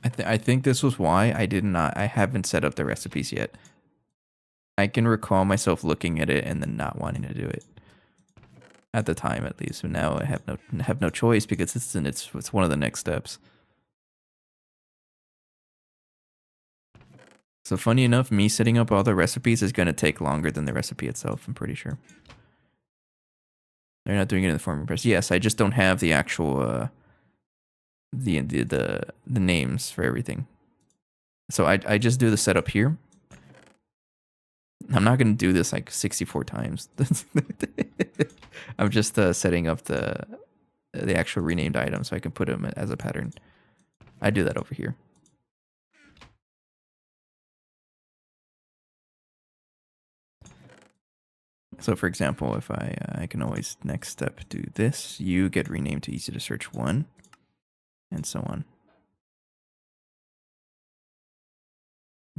I think this was why I haven't set up the recipes yet. I can recall myself looking at it and then not wanting to do it. At the time, at least. But now I have no choice because it's one of the next steps. So funny enough, me setting up all the recipes is going to take longer than the recipe itself, I'm pretty sure. They're not doing it in the forming press. Yes, I just don't have the actual the names for everything. So I just do the setup here. I'm not going to do this like 64 times. I'm just setting up the actual renamed item so I can put them as a pattern. I do that over here. So for example, if I can always next step do this, you get renamed to easy to search 1, and so on.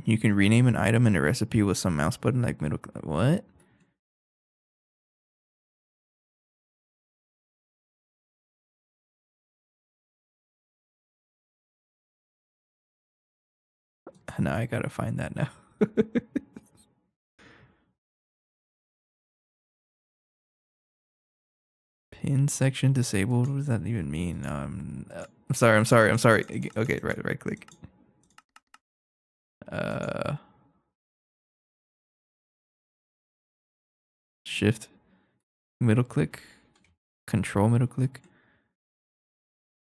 You can rename an item in a recipe with some mouse button like middle. What? Now I gotta find that now. Pin section disabled. What does that even mean? I'm sorry. Okay, right click. Shift middle click. Control middle click.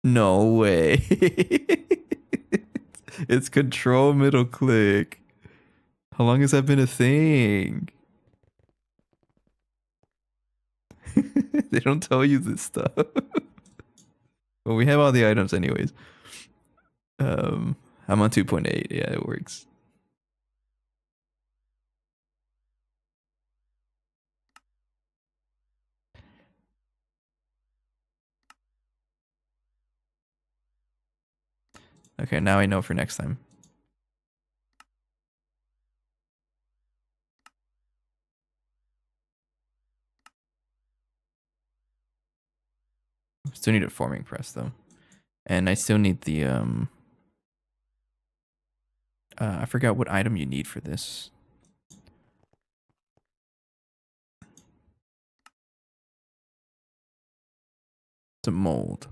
No way. It's control middle click. How long has that been a thing? They don't tell you this stuff. Well, we have all the items anyways. I'm on 2.8. Yeah, it works. Okay, now I know for next time. Still need a forming press though. And I still need the I forgot what item you need for this. It's a mold.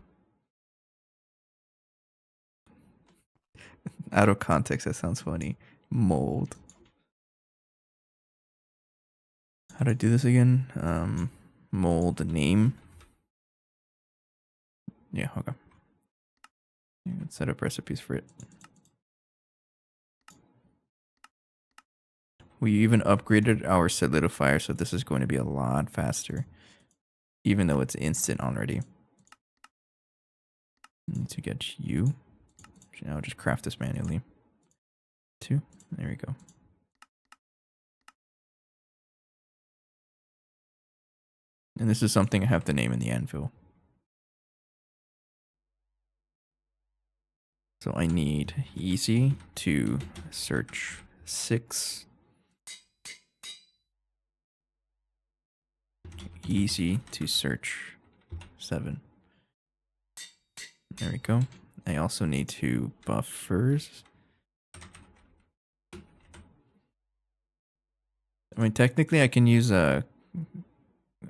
Out of context, that sounds funny. Mold. How do I do this again? Mold name. Yeah, okay. Let's set up recipes for it. We even upgraded our solidifier, so this is going to be a lot faster. Even though it's instant already. Need to get you. Now just craft this manually. 2. There we go. And this is something I have to name in the anvil. So I need easy to search 6. Easy to search 7. There we go. I also need 2 buffers. I mean, technically I can use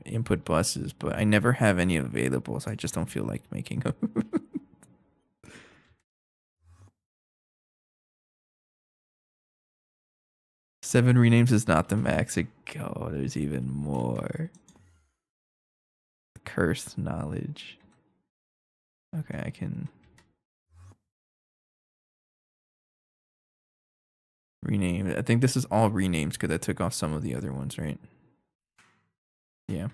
input buses, but I never have any available, so I just don't feel like making them. 7 renames is not the max. Oh, there's even more. Cursed knowledge. Okay, I can rename. I think this is all renames because I took off some of the other ones, right? Yeah.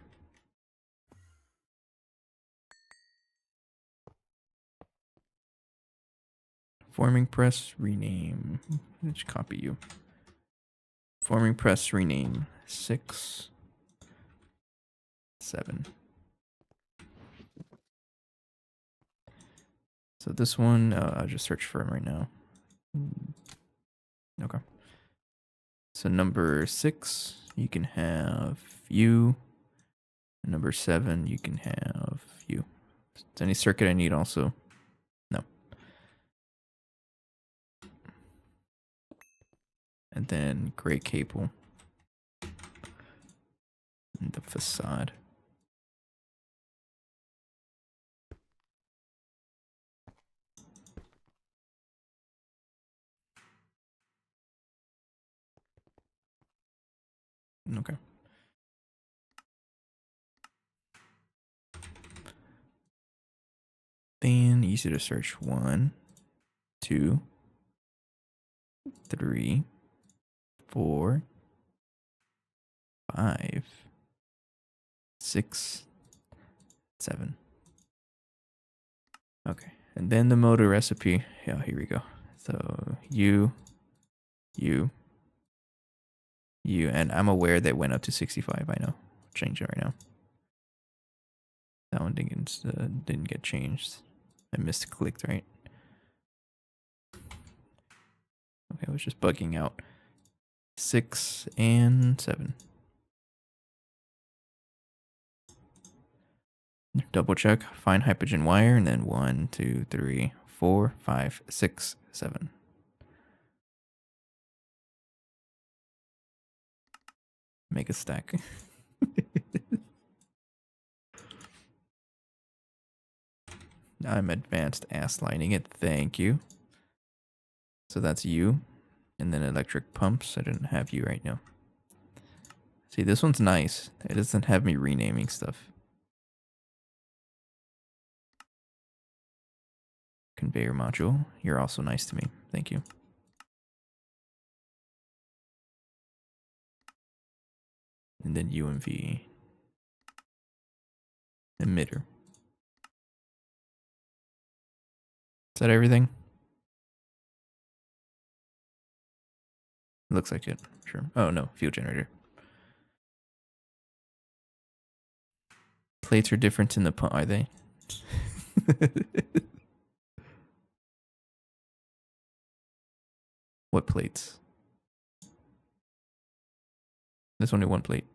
Forming press rename. Let's copy you. Forming press rename 6, 7. So this one, I'll just search for him right now. Okay. So number 6, you can have you. Number 7, you can have you. Is there any circuit I need also? No. And then gray cable. And the facade. Okay. Then easy to search 1, 2, 3, 4, 5, 6, 7. Okay. And then the motor recipe. Yeah, here we go. So you, and I'm aware that went up to 65. I know. Change it right now. That one didn't get changed. I misclicked, right? Okay, I was just bugging out. 6 and 7. Double check, find hypogen wire, and then 1, 2, 3, 4, 5, 6, 7. Make a stack. I'm advanced ass lining it. Thank you. So that's you. And then electric pumps. I didn't have you right now. See, this one's nice. It doesn't have me renaming stuff. Conveyor module. You're also nice to me. Thank you. And then UMV. Emitter. Is that everything? Looks like it. Sure. Oh, no. Fuel generator. Plates are different in the pump, are they? What plates? There's only one plate.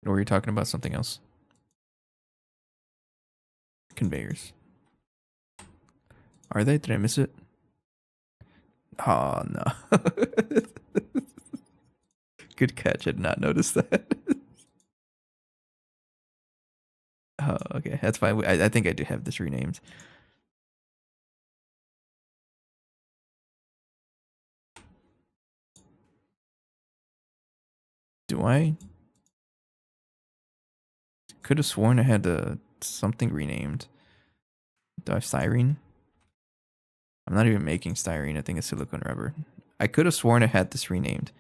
Or were you talking about something else? Conveyors. Are they? Did I miss it? Oh, no. Good catch. I did not notice that. Oh, okay. That's fine. I think I do have this renamed. Do I? Could have sworn I had something renamed. Do I have styrene? I'm not even making styrene. I think it's silicone rubber. I could have sworn I had this renamed.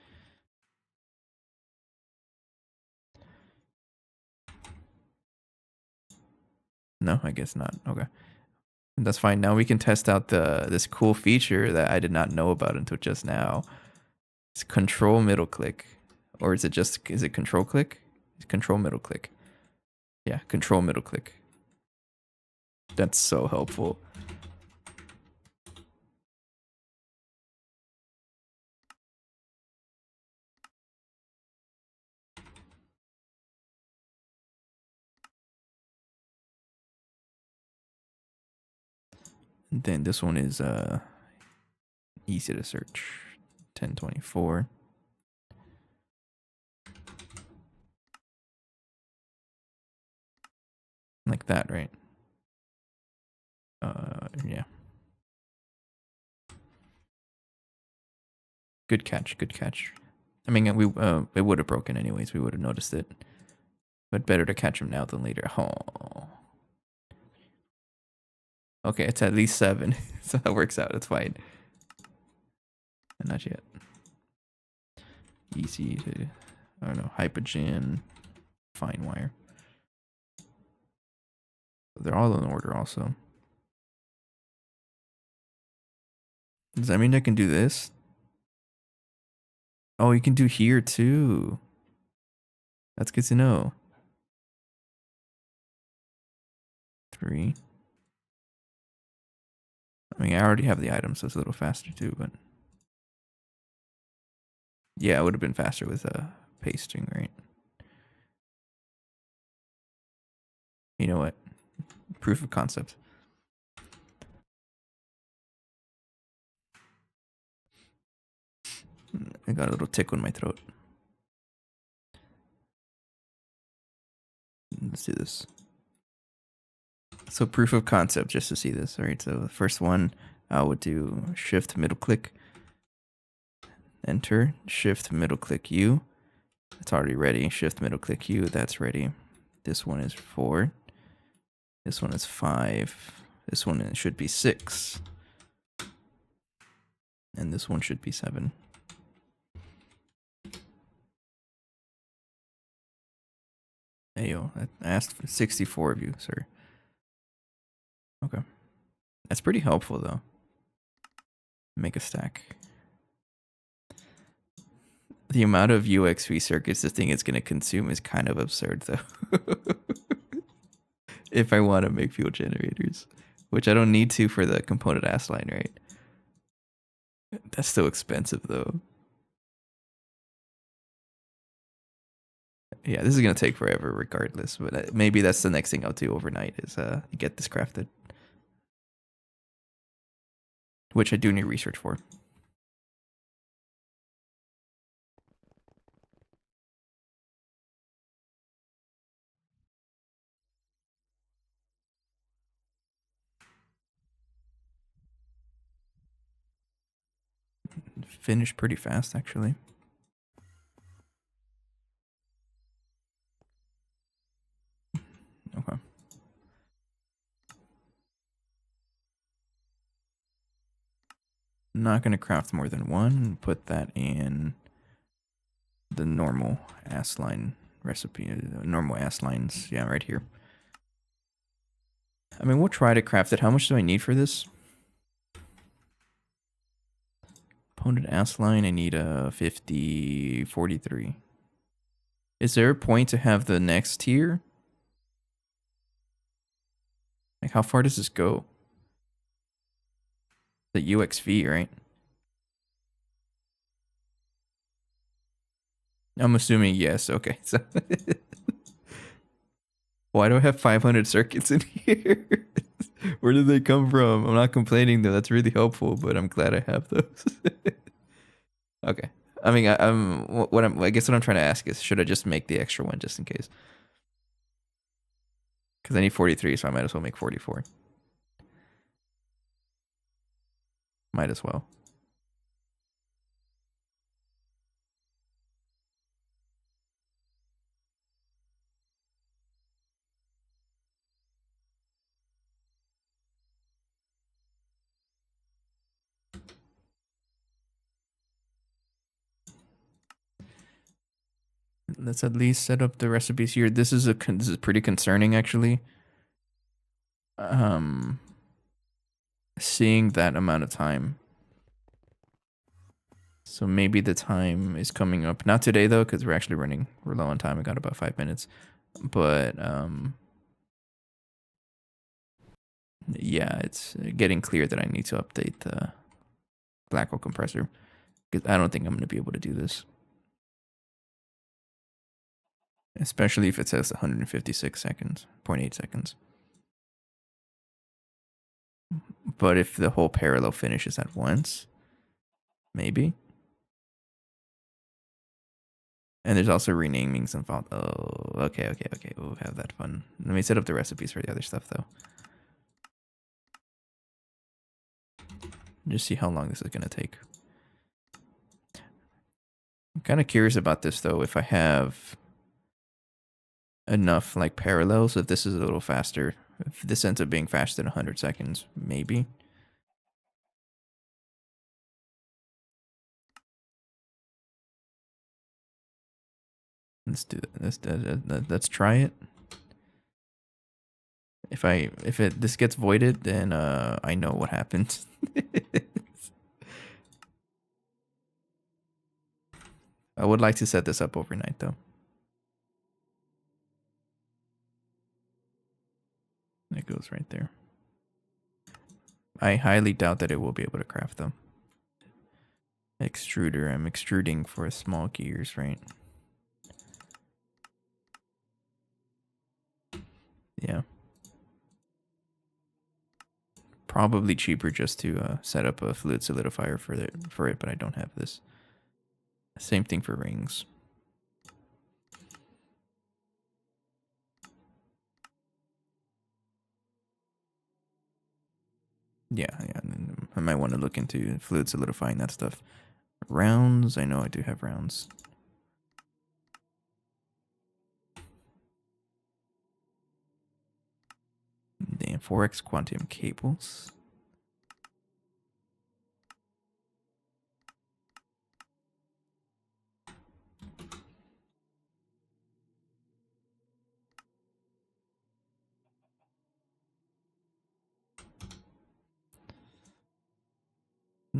No, I guess not. Okay. That's fine. Now we can test out this cool feature that I did not know about until just now. It's control middle click. Or is it control click? Control middle click. Yeah, control middle click. That's so helpful. And then this one is easy to search. 1024. Like that, right? Yeah. Good catch, good catch. I mean, it would have broken anyways. We would have noticed it. But better to catch him now than later. Oh. Okay, it's at least 7. So that works out. It's fine. Not yet. Easy to, I don't know, hypogen, fine wire. They're all in order also. Does that mean I can do this? Oh, you can do here too. That's good to know. 3. I mean, I already have the item, so it's a little faster too, but yeah, it would have been faster with pasting, right? You know what? Proof of concept. I got a little tickle in my throat. Let's do this. So proof of concept, just to see this. All right, so the first one, I would do shift middle click, enter, shift middle click U. It's already ready. Shift middle click U, that's ready. This one is 4. This one is 5. This one should be 6. And this one should be 7. Hey yo, I asked for 64 of you, sir. Okay. That's pretty helpful though. Make a stack. The amount of UXV circuits this thing is going to consume is kind of absurd though. If I want to make fuel generators, which I don't need to for the component ass line, right? That's still expensive though. Yeah, this is going to take forever regardless, but maybe that's the next thing I'll do overnight is get this crafted. Which I do need research for. Finished pretty fast, actually. Okay. I'm not going to craft more than one. Put that in the normal ass line recipe. Normal ass lines. Yeah, right here. I mean, we'll try to craft it. How much do I need for this? Component ass line, I need a 50, 43. Is there a point to have the next tier? Like, how far does this go? The UXV, right? I'm assuming yes. Okay. So why do I have 500 circuits in here? Where did they come from? I'm not complaining though. That's really helpful, but I'm glad I have those. Okay. I mean, I guess what I'm trying to ask is, should I just make the extra one just in case? Because I need 43, so I might as well make 44. Might as well. Let's at least set up the recipes here. This is pretty concerning, actually. Seeing that amount of time. So maybe the time is coming up. Not today though, because we're low on time. I got about 5 minutes. But yeah, it's getting clear that I need to update the black hole compressor. Because I don't think I'm going to be able to do this. Especially if it says 156 seconds, 0.8 seconds. But if the whole parallel finishes at once, maybe. And there's also renaming some font. Oh, okay. We'll have that fun. Let me set up the recipes for the other stuff, though. Just see how long this is going to take. I'm kind of curious about this, though. If I have enough, like, parallels, if this is a little faster. If this ends up being faster than 100 seconds, maybe. Let's do that. Let's try it. If this gets voided, then I know what happened. I would like to set this up overnight though. It goes right there. I highly doubt that it will be able to craft them. Extruder. I'm extruding for small gears, right? Yeah. Probably cheaper just to set up a fluid solidifier for it, but I don't have this. Same thing for rings. Yeah. I might want to look into fluid solidifying that stuff. Rounds. I know I do have rounds. Damn, 4x quantum cables.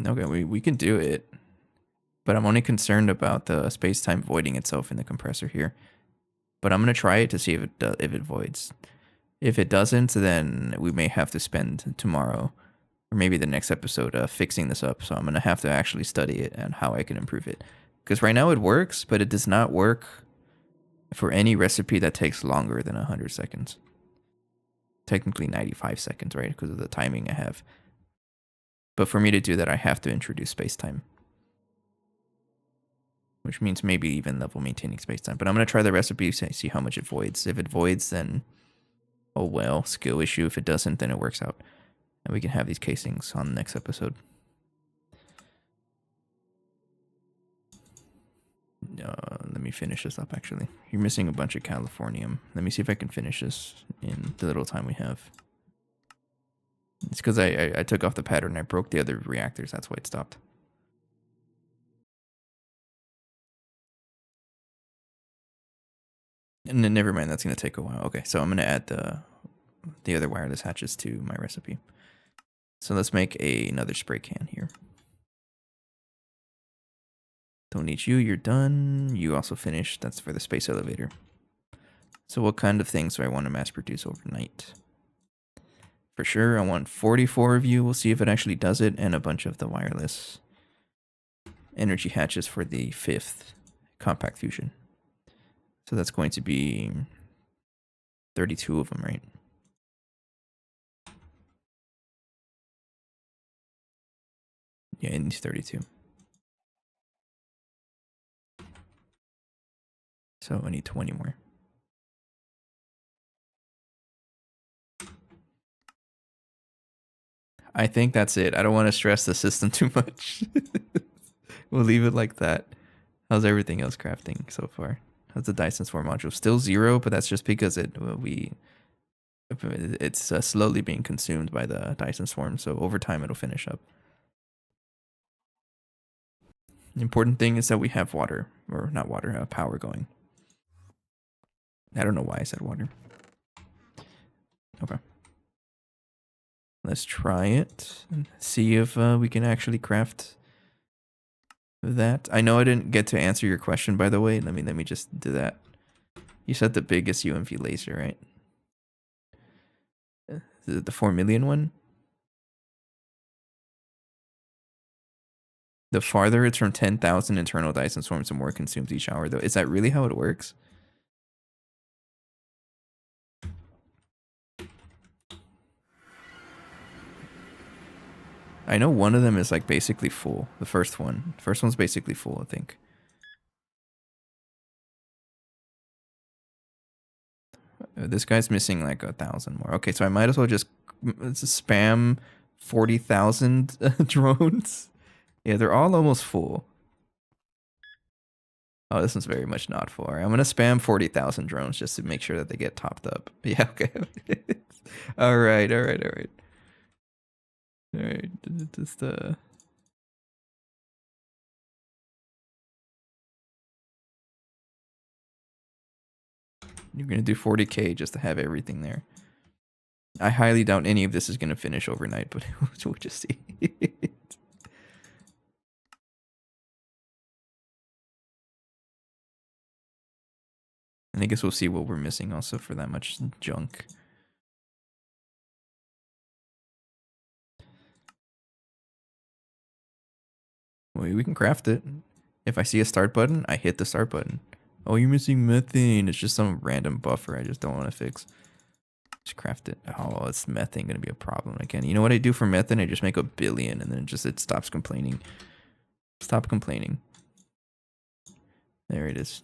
Okay, we can do it. But I'm only concerned about the space-time voiding itself in the compressor here. But I'm going to try it to see if it voids. If it doesn't, then we may have to spend tomorrow or maybe the next episode fixing this up. So I'm going to have to actually study it and how I can improve it. Because right now it works, but it does not work for any recipe that takes longer than 100 seconds. Technically 95 seconds, right? Because of the timing I have. But for me to do that, I have to introduce space-time. Which means maybe even level maintaining space-time. But I'm going to try the recipe, see how much it voids. If it voids, then oh well, skill issue. If it doesn't, then it works out. And we can have these casings on the next episode. Let me finish this up, actually. You're missing a bunch of californium. Let me see if I can finish this in the little time we have. It's because I took off the pattern. I broke the other reactors. That's why it stopped. And then never mind. That's going to take a while. Okay, so I'm going to add the other wireless hatches to my recipe. So let's make another spray can here. Don't need you. You're done. You also finished. That's for the space elevator. So what kind of things do I want to mass produce overnight? For sure, I want 44 of you. We'll see if it actually does it. And a bunch of the wireless energy hatches for the 5th compact fusion. So that's going to be 32 of them, right? Yeah, it needs 32. So I need 20 more. I think that's it. I don't want to stress the system too much. We'll leave it like that. How's everything else crafting so far? How's the Dyson Swarm module? Still 0, but that's just because it's slowly being consumed by the Dyson Swarm. So over time, it'll finish up. The important thing is that we have water, or not water, power going. I don't know why I said water. Okay. Let's try it and see if we can actually craft that. I know I didn't get to answer your question, by the way. Let me just do that. You said the biggest UMV laser, right? Is it the 4 million one? The farther it's from 10,000 internal Dyson swarms, the more it consumes each hour, though. Is that really how it works? I know one of them is like basically full. The first one. The first one's basically full, I think. This guy's missing like 1,000 more. Okay, so I might as well just spam 40,000 drones. Yeah, they're all almost full. Oh, this one's very much not full. Right, I'm going to spam 40,000 drones just to make sure that they get topped up. Yeah, okay. All right. All right. Just, you're going to do 40K just to have everything there. I highly doubt any of this is going to finish overnight, but we'll just see. And I guess we'll see what we're missing also for that much junk. Well, we can craft it. If I see a start button, I hit the start button. Oh, you're missing methane. It's just some random buffer I just don't want to fix. Just craft it. Oh, it's methane going to be a problem again. You know what I do for methane? I just make 1 billion and then it stops complaining. Stop complaining. There it is.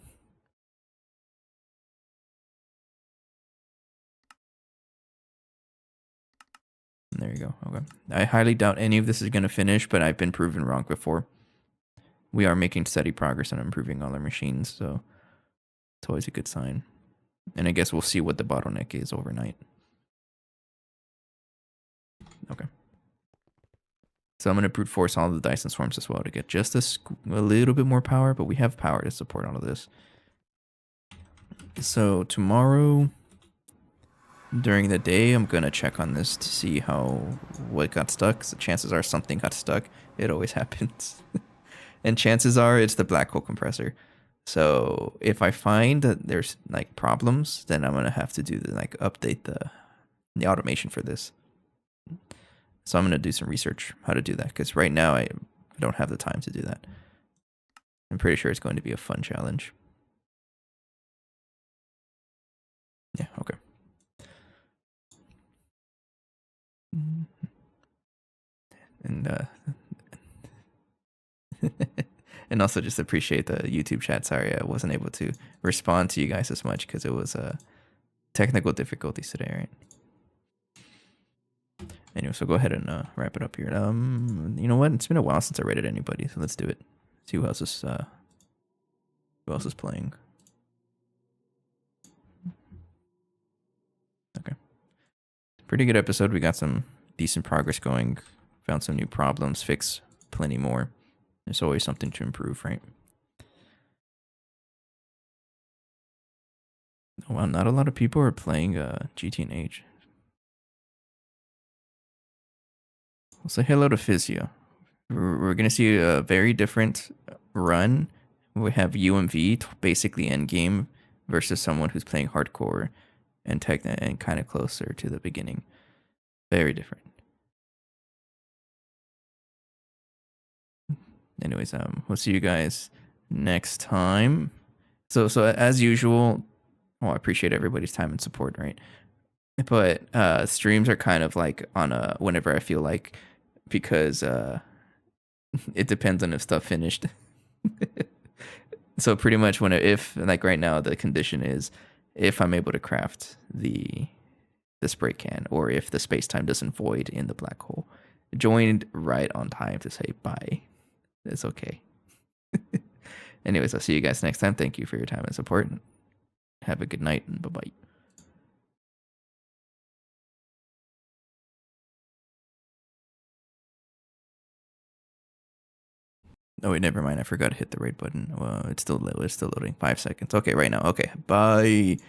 There you go. Okay. I highly doubt any of this is going to finish, but I've been proven wrong before. We are making steady progress on improving all our machines, so it's always a good sign. And I guess we'll see what the bottleneck is overnight. Okay. So I'm going to brute force all the Dyson swarms as well to get just a little bit more power, but we have power to support all of this. So tomorrow, during the day, I'm going to check on this to see what got stuck. So chances are something got stuck. It always happens. And chances are it's the black hole compressor. So if I find that there's like problems, then I'm going to have to do update the automation for this. So I'm going to do some research how to do that, because right now I don't have the time to do that. I'm pretty sure it's going to be a fun challenge. Yeah, okay. And and also just appreciate the YouTube chat. Sorry I wasn't able to respond to you guys as much because it was technical difficulties today, right? Anyway, so go ahead and wrap it up here. You know what? It's been a while since I rated anybody, so let's do it. See who else is playing. Okay. Pretty good episode. We got some decent progress going. Found some new problems, fixed plenty more. There's always something to improve, right? Oh, wow, not a lot of people are playing GT&H. We'll say hello to Physio. We're going to see a very different run. We have UMV, basically endgame, versus someone who's playing hardcore and kind of closer to the beginning. Very different. Anyways, we'll see you guys next time. So as usual, I appreciate everybody's time and support, right? But streams are kind of like on a whenever I feel like, because it depends on if stuff finished. So pretty much if like right now the condition is if I'm able to craft the spray can, or if the space time doesn't void in the black hole. Joined right on time to say bye. It's okay. Anyways, I'll see you guys next time. Thank you for your time and support. Have a good night and bye-bye. Oh wait, never mind. I forgot to hit the right button. Well, it's still loading. 5 seconds. Okay, right now. Okay, bye.